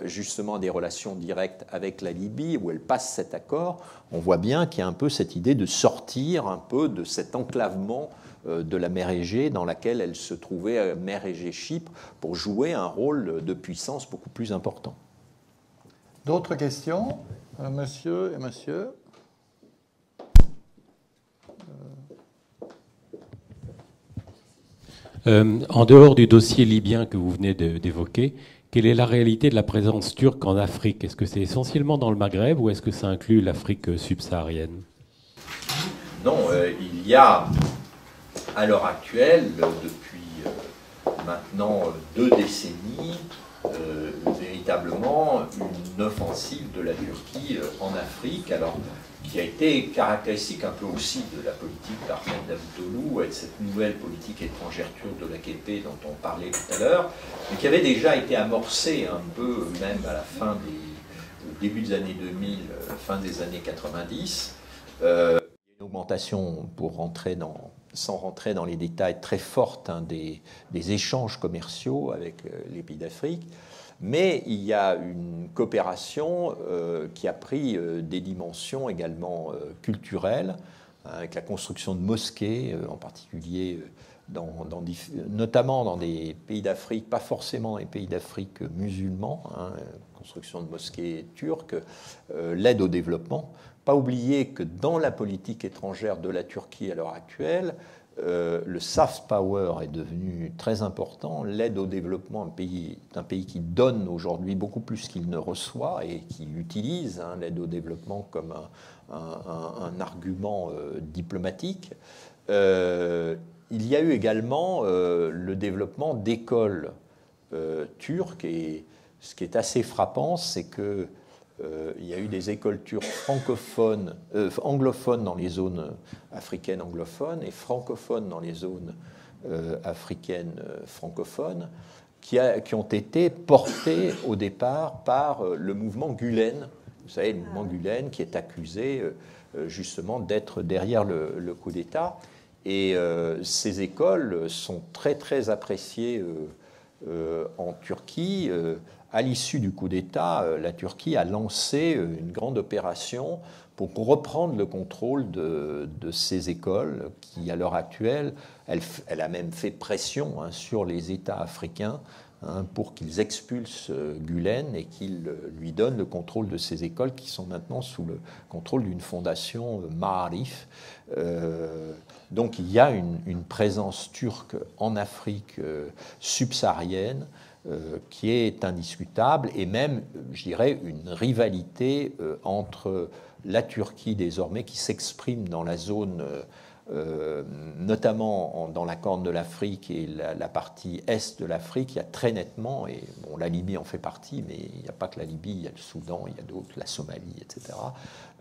justement à des relations directes avec la Libye, où elle passe cet accord, on voit bien qu'il y a un peu cette idée de sortir un peu de cet enclavement de la mer Égée dans laquelle elle se trouvait, mer Égée-Chypre, pour jouer un rôle de puissance beaucoup plus important. D'autres questions, monsieur et monsieur? En dehors du dossier libyen que vous venez d'évoquer, quelle est la réalité de la présence turque en Afrique? Est-ce que c'est essentiellement dans le Maghreb ou est-ce que ça inclut l'Afrique subsaharienne? Non, il y a à l'heure actuelle, depuis maintenant 2 décennies, véritablement une offensive de la Turquie en Afrique, alors qui a été caractéristique un peu aussi de la politique d'Ahmed Davutoğlu et de cette nouvelle politique étrangère turque de l'AKP dont on parlait tout à l'heure, mais qui avait déjà été amorcée un peu même à la fin au début des années 2000, fin des années 90. Une augmentation, sans rentrer dans les détails, très forte, hein, des échanges commerciaux avec les pays d'Afrique. Mais il y a une coopération qui a pris des dimensions également culturelles, avec la construction de mosquées, en particulier notamment dans des pays d'Afrique, pas forcément les pays d'Afrique musulmans, hein, construction de mosquées turques, l'aide au développement. Pas oublier que dans la politique étrangère de la Turquie à l'heure actuelle, le soft power est devenu très important. L'aide au développement d'un pays qui donne aujourd'hui beaucoup plus qu'il ne reçoit et qui utilise l'aide au développement comme un argument diplomatique. Il y a eu également le développement d'écoles turques, et ce qui est assez frappant, c'est que il y a eu des écoles turques anglophones dans les zones africaines anglophones et francophones dans les zones africaines francophones qui ont été portées au départ par le mouvement Gülen. Vous savez, le mouvement Gülen qui est accusé justement d'être derrière le coup d'État. Et ces écoles sont très très appréciées en Turquie. À l'issue du coup d'État, la Turquie a lancé une grande opération pour reprendre le contrôle de ces écoles qui, à l'heure actuelle, elle a même fait pression sur les États africains pour qu'ils expulsent Gülen et qu'ils lui donnent le contrôle de ces écoles qui sont maintenant sous le contrôle d'une fondation Maarif. Donc il y a une présence turque en Afrique subsaharienne qui est indiscutable, et même, je dirais, une rivalité entre la Turquie désormais qui s'exprime dans la zone, notamment dans la Corne de l'Afrique et la partie est de l'Afrique. Il y a très nettement, et bon, la Libye en fait partie, mais il n'y a pas que la Libye, il y a le Soudan, il y a d'autres, la Somalie, etc.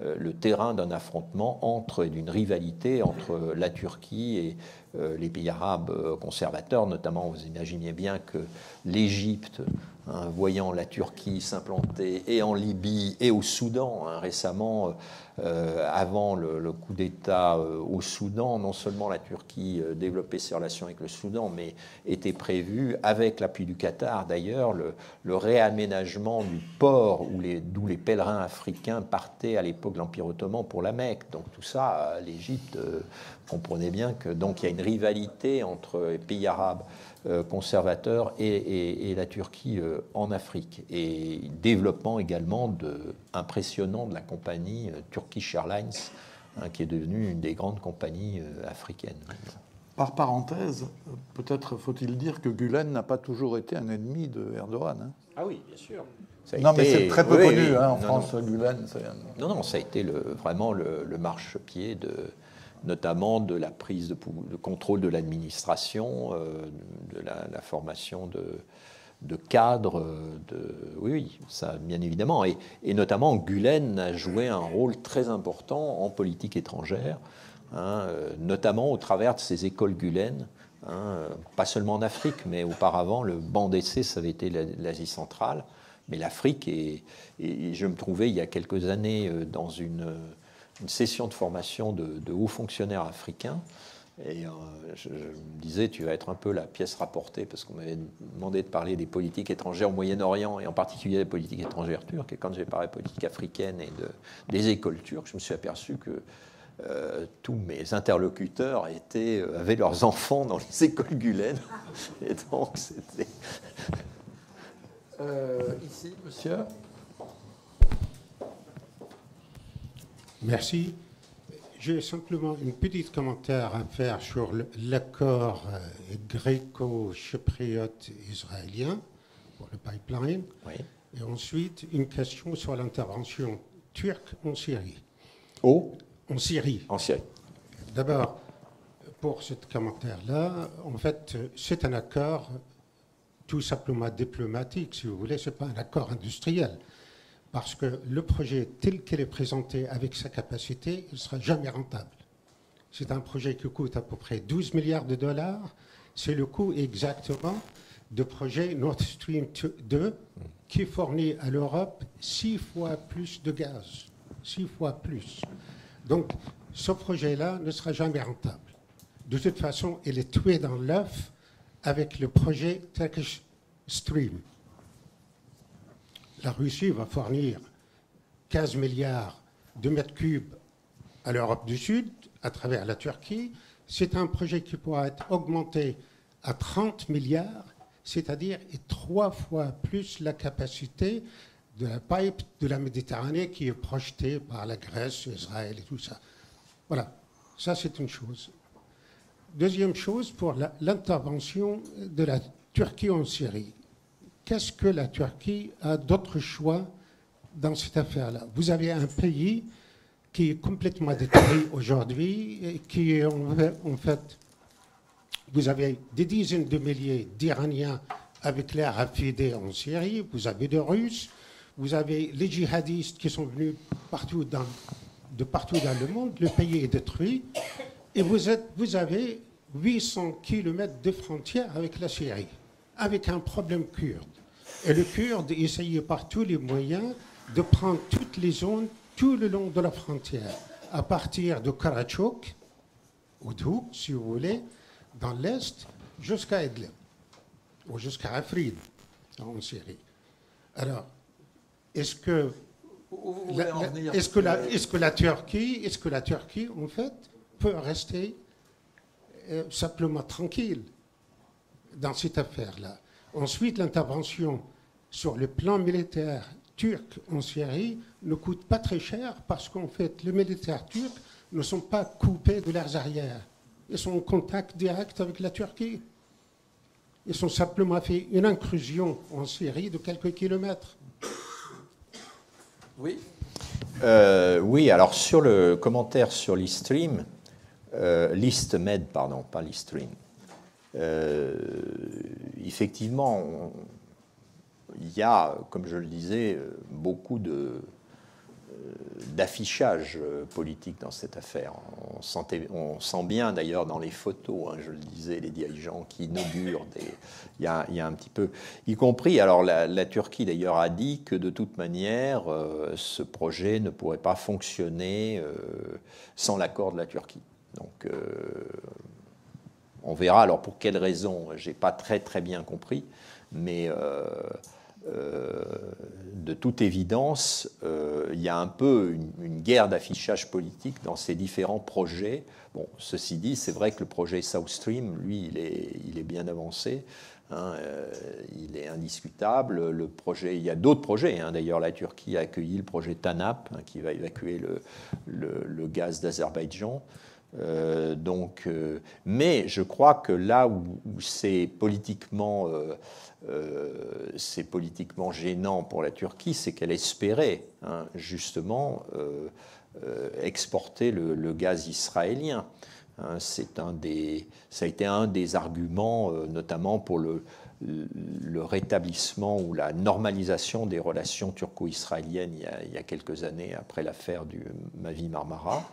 Le terrain d'un affrontement et d'une rivalité entre la Turquie et les pays arabes conservateurs, notamment, vous imaginez bien que l'Égypte, voyant la Turquie s'implanter et en Libye et au Soudan, récemment, avant le coup d'État au Soudan, non seulement la Turquie développait ses relations avec le Soudan, mais était prévu, avec l'appui du Qatar d'ailleurs, le réaménagement du port d'où les pèlerins africains partaient à l'époque de l'Empire ottoman pour la Mecque. Donc tout ça, l'Égypte comprenait bien que donc il y a une rivalité entre les pays arabes conservateurs et la Turquie en Afrique, et développement également impressionnant de la compagnie Turkish Airlines, qui est devenue une des grandes compagnies africaines. Par parenthèse, peut-être faut-il dire que Gülen n'a pas toujours été un ennemi de Erdogan. Ah oui, bien sûr. Mais c'est très peu connu en France, Gülen. Non, ça a été vraiment le marchepied notamment de la prise de contrôle de l'administration, de la formation de cadres. Oui, ça, bien évidemment. Et notamment, Gülen a joué un rôle très important en politique étrangère, notamment au travers de ces écoles Gülen, pas seulement en Afrique, mais auparavant, le banc d'essai, ça avait été l'Asie centrale. Mais l'Afrique, et je me trouvais il y a quelques années dans une session de formation de hauts fonctionnaires africains, et je me disais, tu vas être un peu la pièce rapportée, parce qu'on m'avait demandé de parler des politiques étrangères au Moyen-Orient, et en particulier des politiques étrangères turques, et quand j'ai parlé de politique africaine et des écoles turques, je me suis aperçu que tous mes interlocuteurs avaient leurs enfants dans les écoles Gülen, et donc c'était... Ici, monsieur. Merci. J'ai simplement un petit commentaire à faire sur l'accord gréco-chypriote israélien pour le pipeline. Oui. Et ensuite, une question sur l'intervention turque en Syrie. En Syrie. En Syrie. D'abord, pour ce commentaire-là, en fait, c'est un accord tout simplement diplomatique, si vous voulez, ce n'est pas un accord industriel. Parce que le projet tel qu'il est présenté avec sa capacité, il ne sera jamais rentable. C'est un projet qui coûte à peu près 12 milliards de dollars. C'est le coût exactement du projet Nord Stream 2 qui fournit à l'Europe 6 fois plus de gaz. 6 fois plus. Donc, ce projet-là ne sera jamais rentable. De toute façon, il est tué dans l'œuf avec le projet Turkish Stream. La Russie va fournir 15 milliards de mètres cubes à l'Europe du Sud, à travers la Turquie, C'est un projet qui pourra être augmenté à 30 milliards, c'est-à-dire 3 fois plus la capacité de la pipe de la Méditerranée qui est projetée par la Grèce, Israël et tout ça. Voilà, ça c'est une chose. Deuxième chose, pour l'intervention de la Turquie en Syrie. Qu'est-ce que la Turquie a d'autre choix dans cette affaire-là? Vous avez un pays qui est complètement détruit aujourd'hui, qui est en fait, vous avez des dizaines de milliers d'Iraniens avec l'air affidés en Syrie, vous avez des Russes, vous avez les djihadistes qui sont venus de partout dans le monde, le pays est détruit, et vous avez 800 kilomètres de frontière avec la Syrie, avec un problème kurde. Et le Kurde essayait par tous les moyens de prendre toutes les zones tout le long de la frontière, à partir de Karachok, ou d'où, si vous voulez, dans l'Est, jusqu'à Idlib, ou jusqu'à Afrin, en Syrie. Alors, est-ce que la Turquie, en fait, peut rester simplement tranquille dans cette affaire-là? Ensuite, l'intervention sur le plan militaire turc en Syrie ne coûte pas très cher parce qu'en fait, les militaires turcs ne sont pas coupés de leurs arrières. Ils sont en contact direct avec la Turquie. Ils ont simplement fait une incursion en Syrie de quelques kilomètres. Oui. Oui, alors sur le commentaire sur l'Eaststream, l'EastMed, pardon, pas l'Eaststream. Effectivement, il y a, comme je le disais, beaucoup d'affichage politique dans cette affaire. On sent bien d'ailleurs dans les photos, hein, je le disais, les dirigeants qui inaugurent il y a un petit peu, y compris, alors la Turquie d'ailleurs a dit que de toute manière, ce projet ne pourrait pas fonctionner sans l'accord de la Turquie. Donc, on verra. Alors, pour quelles raisons, je n'ai pas très bien compris, mais de toute évidence, il y a un peu une guerre d'affichage politique dans ces différents projets. Bon, ceci dit, c'est vrai que le projet South Stream, lui, il est bien avancé. Hein, il est indiscutable. Le projet, il y a d'autres projets. Hein, d'ailleurs, la Turquie a accueilli le projet TANAP, hein, qui va évacuer le gaz d'Azerbaïdjan. Mais je crois que là où c'est politiquement gênant pour la Turquie, c'est qu'elle espérait, hein, justement exporter le gaz israélien. Hein, ça a été un des arguments, notamment pour le rétablissement ou la normalisation des relations turco-israéliennes il y a quelques années après l'affaire du Mavi Marmara.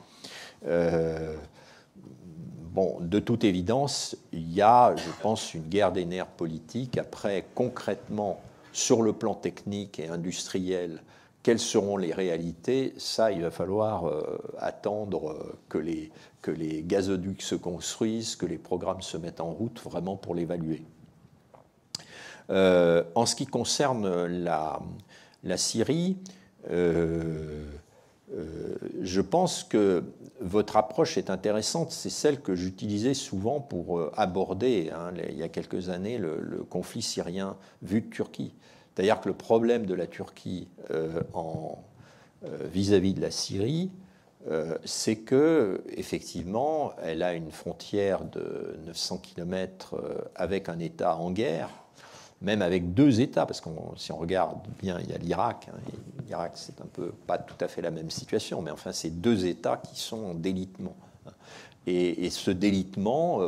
Bon, de toute évidence, il y a, je pense, une guerre des nerfs politiques. Après, concrètement, sur le plan technique et industriel, quelles seront les réalités? Ça, il va falloir attendre que les gazoducs se construisent, que les programmes se mettent en route vraiment pour l'évaluer. En ce qui concerne la Syrie, je pense que votre approche est intéressante. C'est celle que j'utilisais souvent pour aborder, hein, il y a quelques années, le conflit syrien vu de Turquie. C'est-à-dire que le problème de la Turquie vis-à-vis de la Syrie, c'est que effectivement, elle a une frontière de 900 km avec un État en guerre, même avec deux États, parce que si on regarde bien, il y a l'Irak. Hein, l'Irak, c'est un peu pas tout à fait la même situation, mais enfin, c'est deux États qui sont en délitement. Et ce délitement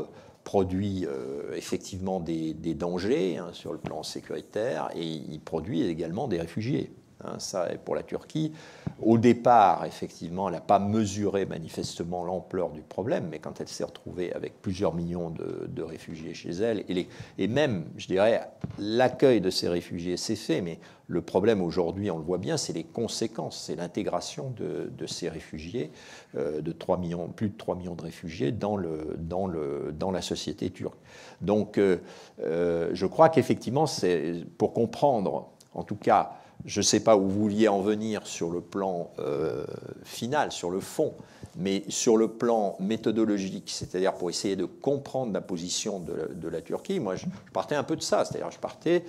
produit effectivement des dangers, hein, sur le plan sécuritaire, et il produit également des réfugiés. Hein, ça, pour la Turquie, au départ, effectivement, elle n'a pas mesuré manifestement l'ampleur du problème, mais quand elle s'est retrouvée avec plusieurs millions de réfugiés chez elle, et même, je dirais, l'accueil de ces réfugiés s'est fait, mais le problème aujourd'hui, on le voit bien, c'est les conséquences, c'est l'intégration de ces réfugiés, plus de 3 millions de réfugiés dans la société turque. Donc, je crois qu'effectivement, c'est pour comprendre, en tout cas, je ne sais pas où vous vouliez en venir sur le plan final, sur le fond, mais sur le plan méthodologique, c'est-à-dire pour essayer de comprendre la position de la Turquie, moi je partais un peu de ça, c'est-à-dire je partais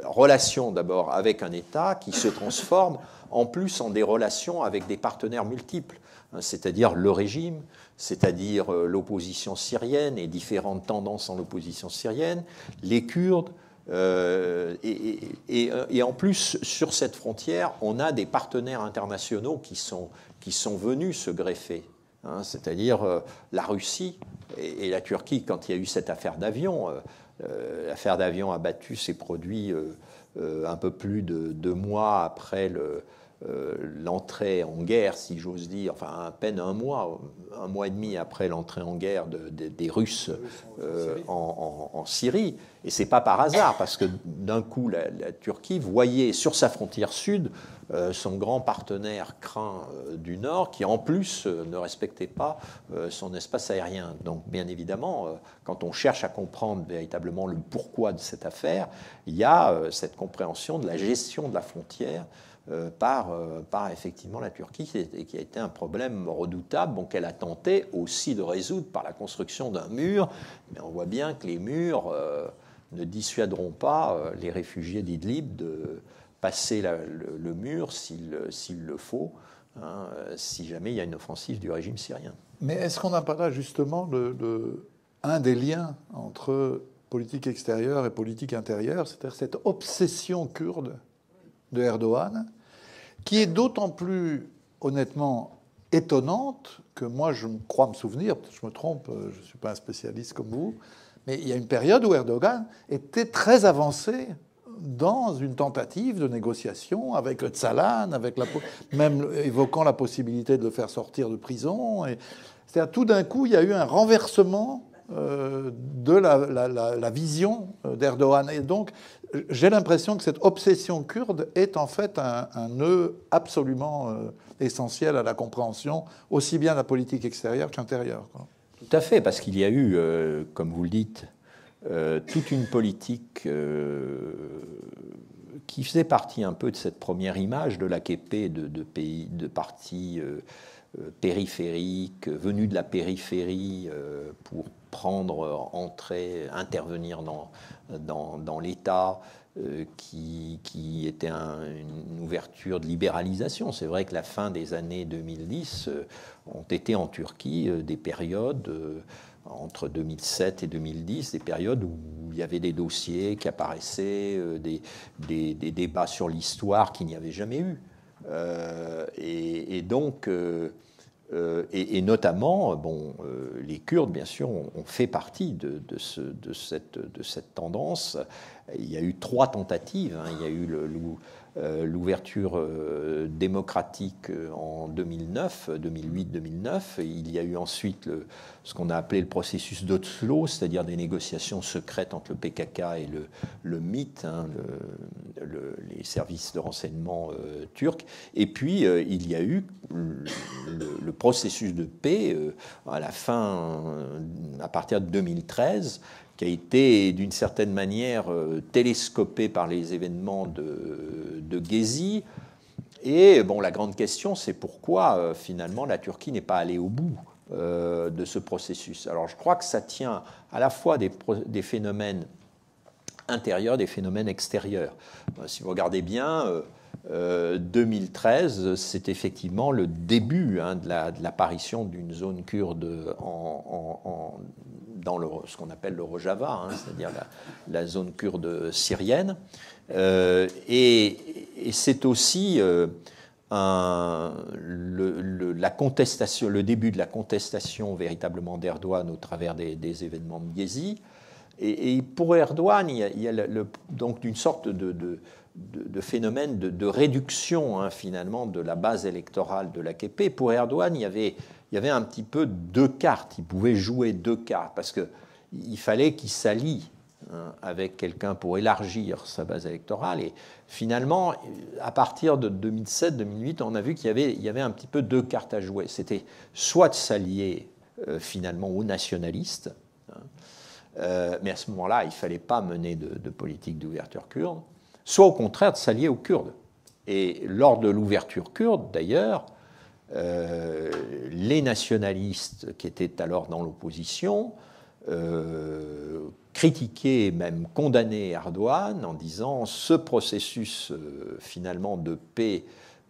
relation d'abord avec un État qui se transforme en plus en des relations avec des partenaires multiples, c'est-à-dire le régime, c'est-à-dire l'opposition syrienne et différentes tendances en l'opposition syrienne, les Kurdes, et en plus, sur cette frontière, on a des partenaires internationaux qui sont venus se greffer, c'est-à-dire la Russie et la Turquie. Quand il y a eu cette affaire d'avion, l'affaire d'avion abattu s'est produite un peu plus de 2 mois après l'entrée en guerre, si j'ose dire, enfin à peine un mois et demi après l'entrée en guerre des Russes en Syrie. Et c'est pas par hasard, parce que d'un coup, la Turquie voyait sur sa frontière sud son grand partenaire craint du Nord, qui en plus ne respectait pas son espace aérien. Donc bien évidemment, quand on cherche à comprendre véritablement le pourquoi de cette affaire, il y a cette compréhension de la gestion de la frontière par effectivement la Turquie, et qui a été un problème redoutable, bon, qu'elle a tenté aussi de résoudre par la construction d'un mur, mais on voit bien que les murs ne dissuaderont pas les réfugiés d'Idlib de passer le mur s'il le faut, si jamais il y a une offensive du régime syrien. Mais est-ce qu'on n'a pas là justement un des liens entre politique extérieure et politique intérieure, c'est-à-dire cette obsession kurde de Erdogan, qui est d'autant plus, honnêtement, étonnante que moi, je crois me souvenir, peut-être que je me trompe, je ne suis pas un spécialiste comme vous, mais il y a une période où Erdogan était très avancé dans une tentative de négociation avec Öcalan, même évoquant la possibilité de le faire sortir de prison. C'est-à-dire, tout d'un coup, il y a eu un renversement de la vision d'Erdogan. Et donc, j'ai l'impression que cette obsession kurde est en fait un nœud absolument essentiel à la compréhension, aussi bien de la politique extérieure qu'intérieure. Tout à fait, parce qu'il y a eu, comme vous le dites, toute une politique qui faisait partie un peu de cette première image de l'AKP, de partis périphériques, venus de la périphérie pour intervenir dans l'État, qui était une ouverture de libéralisation. C'est vrai que la fin des années 2010 ont été en Turquie des périodes, entre 2007 et 2010, des périodes où il y avait des dossiers qui apparaissaient, des débats sur l'histoire qu'il n'y avait jamais eu. Et donc... Et notamment, les Kurdes, bien sûr, ont fait partie de cette tendance. Il y a eu 3 tentatives. Il y a eu l'ouverture démocratique en 2008-2009. Il y a eu ensuite ce qu'on a appelé le processus d'Oslo, c'est-à-dire des négociations secrètes entre le PKK et le MIT, les services de renseignement turcs. Et puis, il y a eu le processus de paix à partir de 2013, qui a été d'une certaine manière télescopé par les événements de Gezi. Et la grande question, c'est pourquoi finalement la Turquie n'est pas allée au bout de ce processus. Alors je crois que ça tient à la fois des phénomènes intérieurs, des phénomènes extérieurs. Si vous regardez bien, 2013, c'est effectivement le début de l'apparition d'une zone kurde dans ce qu'on appelle le Rojava, c'est-à-dire la zone kurde syrienne. Et c'est aussi le début de la contestation véritablement d'Erdogan au travers des événements de Gezi. Et pour Erdogan, il y a donc une sorte de phénomène de réduction finalement de la base électorale de l'AKP. Pour Erdogan, il y avait un petit peu 2 cartes. Il pouvait jouer 2 cartes parce qu'il fallait qu'il s'allie avec quelqu'un pour élargir sa base électorale. Et finalement, à partir de 2007-2008, on a vu qu'il y avait un petit peu 2 cartes à jouer. C'était soit de s'allier finalement aux nationalistes, mais à ce moment-là, il ne fallait pas mener de politique d'ouverture kurde, soit au contraire de s'allier aux Kurdes. Et lors de l'ouverture kurde, d'ailleurs, les nationalistes qui étaient alors dans l'opposition critiquaient et même condamnaient Erdogan en disant ce processus finalement de paix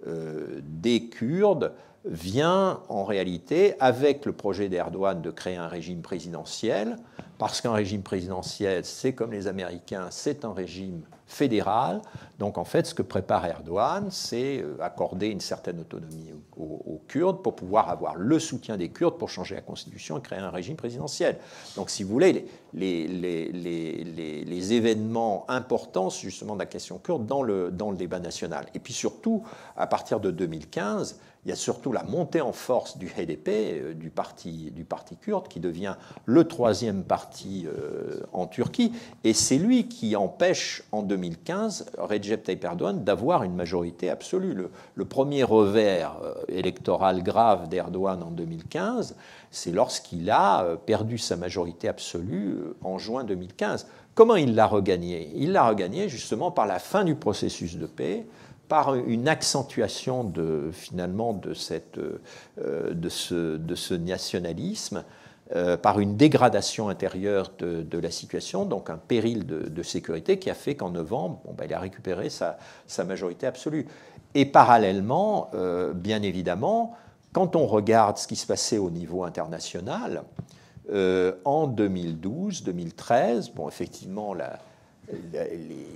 des Kurdes vient en réalité avec le projet d'Erdogan de créer un régime présidentiel, parce qu'un régime présidentiel, c'est comme les Américains, c'est un régime fédéral. Donc en fait, ce que prépare Erdogan, c'est accorder une certaine autonomie aux Kurdes pour pouvoir avoir le soutien des Kurdes pour changer la constitution et créer un régime présidentiel. Donc si vous voulez, les événements importants justement de la question kurde dans le débat national. Et puis surtout, à partir de 2015, il y a surtout la montée en force du HDP, du parti kurde, qui devient le troisième parti en Turquie. Et c'est lui qui empêche en 2015 Recep Tayyip Erdogan d'avoir une majorité absolue. Le premier revers électoral grave d'Erdogan en 2015, c'est lorsqu'il a perdu sa majorité absolue en juin 2015. Comment il l'a regagné? Il l'a regagné justement par la fin du processus de paix, par une accentuation finalement de ce nationalisme, par une dégradation intérieure de la situation, donc un péril de sécurité qui a fait qu'en novembre, il a récupéré sa majorité absolue. Et parallèlement, bien évidemment, quand on regarde ce qui se passait au niveau international, en 2012-2013, effectivement, les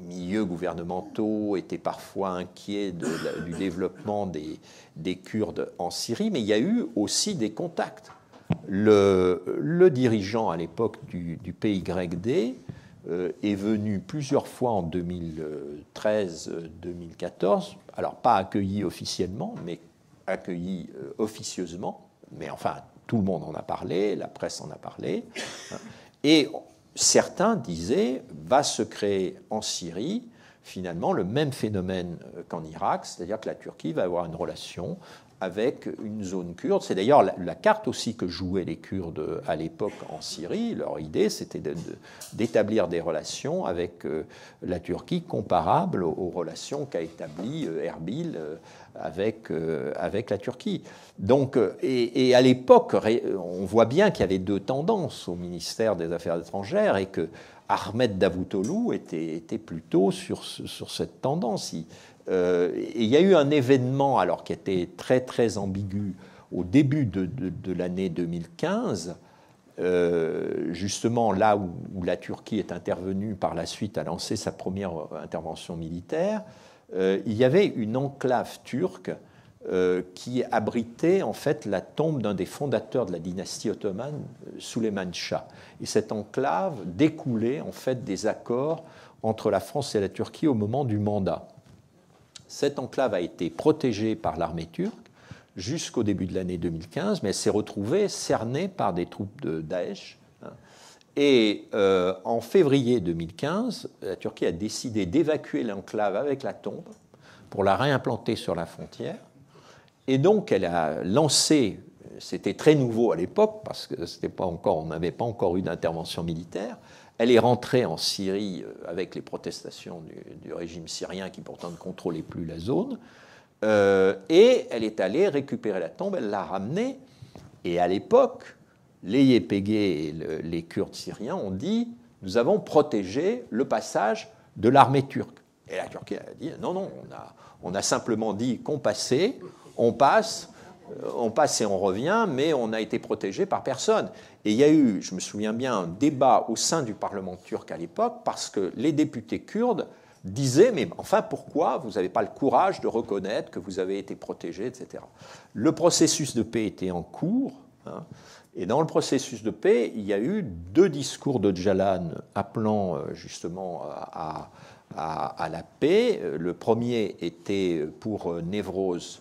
milieux gouvernementaux étaient parfois inquiets du développement des Kurdes en Syrie, mais il y a eu aussi des contacts. Le dirigeant à l'époque du PYD est venu plusieurs fois en 2013-2014, alors pas accueilli officiellement, mais accueilli officieusement, mais enfin tout le monde en a parlé, la presse en a parlé, et certains disaient va se créer en Syrie finalement le même phénomène qu'en Irak, c'est-à-dire que la Turquie va avoir une relation avec une zone kurde. C'est d'ailleurs la carte aussi que jouaient les Kurdes à l'époque en Syrie. Leur idée, c'était d'établir des relations avec la Turquie comparables aux relations qu'a établies Erbil avec la Turquie. Donc, et à l'époque, on voit bien qu'il y avait deux tendances au ministère des Affaires étrangères et que Ahmed Davutoglu était plutôt sur cette tendance. Et il y a eu un événement alors qui était très très ambigu au début de l'année 2015, justement là où la Turquie est intervenue par la suite à lancer sa première intervention militaire. Il y avait une enclave turque qui abritait en fait la tombe d'un des fondateurs de la dynastie ottomane, Süleyman Shah. Et cette enclave découlait en fait des accords entre la France et la Turquie au moment du mandat. Cette enclave a été protégée par l'armée turque jusqu'au début de l'année 2015, mais elle s'est retrouvée cernée par des troupes de Daesh. Et en février 2015, la Turquie a décidé d'évacuer l'enclave avec la tombe pour la réimplanter sur la frontière. Et donc, elle a lancé, c'était très nouveau à l'époque, parce que on n'avait pas encore eu d'intervention militaire. Elle est rentrée en Syrie avec les protestations du régime syrien qui pourtant ne contrôlait plus la zone. Et elle est allée récupérer la tombe, elle l'a ramenée. Et à l'époque, les YPG et les Kurdes syriens ont dit « Nous avons protégé le passage de l'armée turque ». Et la Turquie a dit « Non, on a simplement dit qu'on passait, on passe et on revient, mais on n'a été protégé par personne ». Et il y a eu, je me souviens bien, un débat au sein du Parlement turc à l'époque parce que les députés kurdes disaient « Mais enfin, pourquoi vous n'avez pas le courage de reconnaître que vous avez été protégés, etc. » Le processus de paix était en cours, et dans le processus de paix, il y a eu deux discours de Öcalan appelant justement à la paix. Le premier était pour Newroz,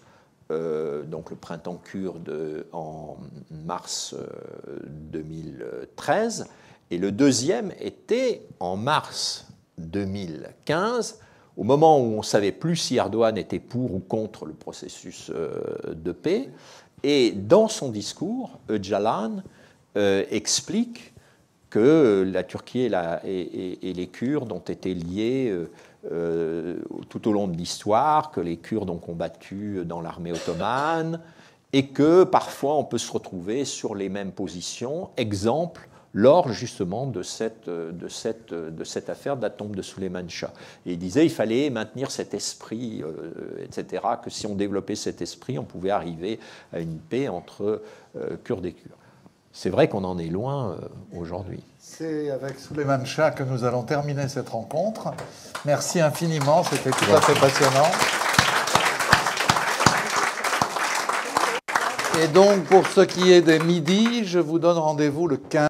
donc le printemps kurde en mars 2013, et le deuxième était en mars 2015, au moment où on ne savait plus si Erdogan était pour ou contre le processus de paix. Et dans son discours, Öcalan explique que la Turquie et les Kurdes ont été liés tout au long de l'histoire, que les Kurdes ont combattu dans l'armée ottomane, et que parfois on peut se retrouver sur les mêmes positions. Exemple, lors justement de cette affaire de la tombe de Souleymane Shah. Et il disait qu'il fallait maintenir cet esprit, etc., que si on développait cet esprit, on pouvait arriver à une paix entre Kurdes et Kurdes. C'est vrai qu'on en est loin aujourd'hui. C'est avec Souleymane Shah que nous allons terminer cette rencontre. Merci infiniment, c'était tout à fait passionnant. Et donc, pour ce qui est des midis, je vous donne rendez-vous le 15.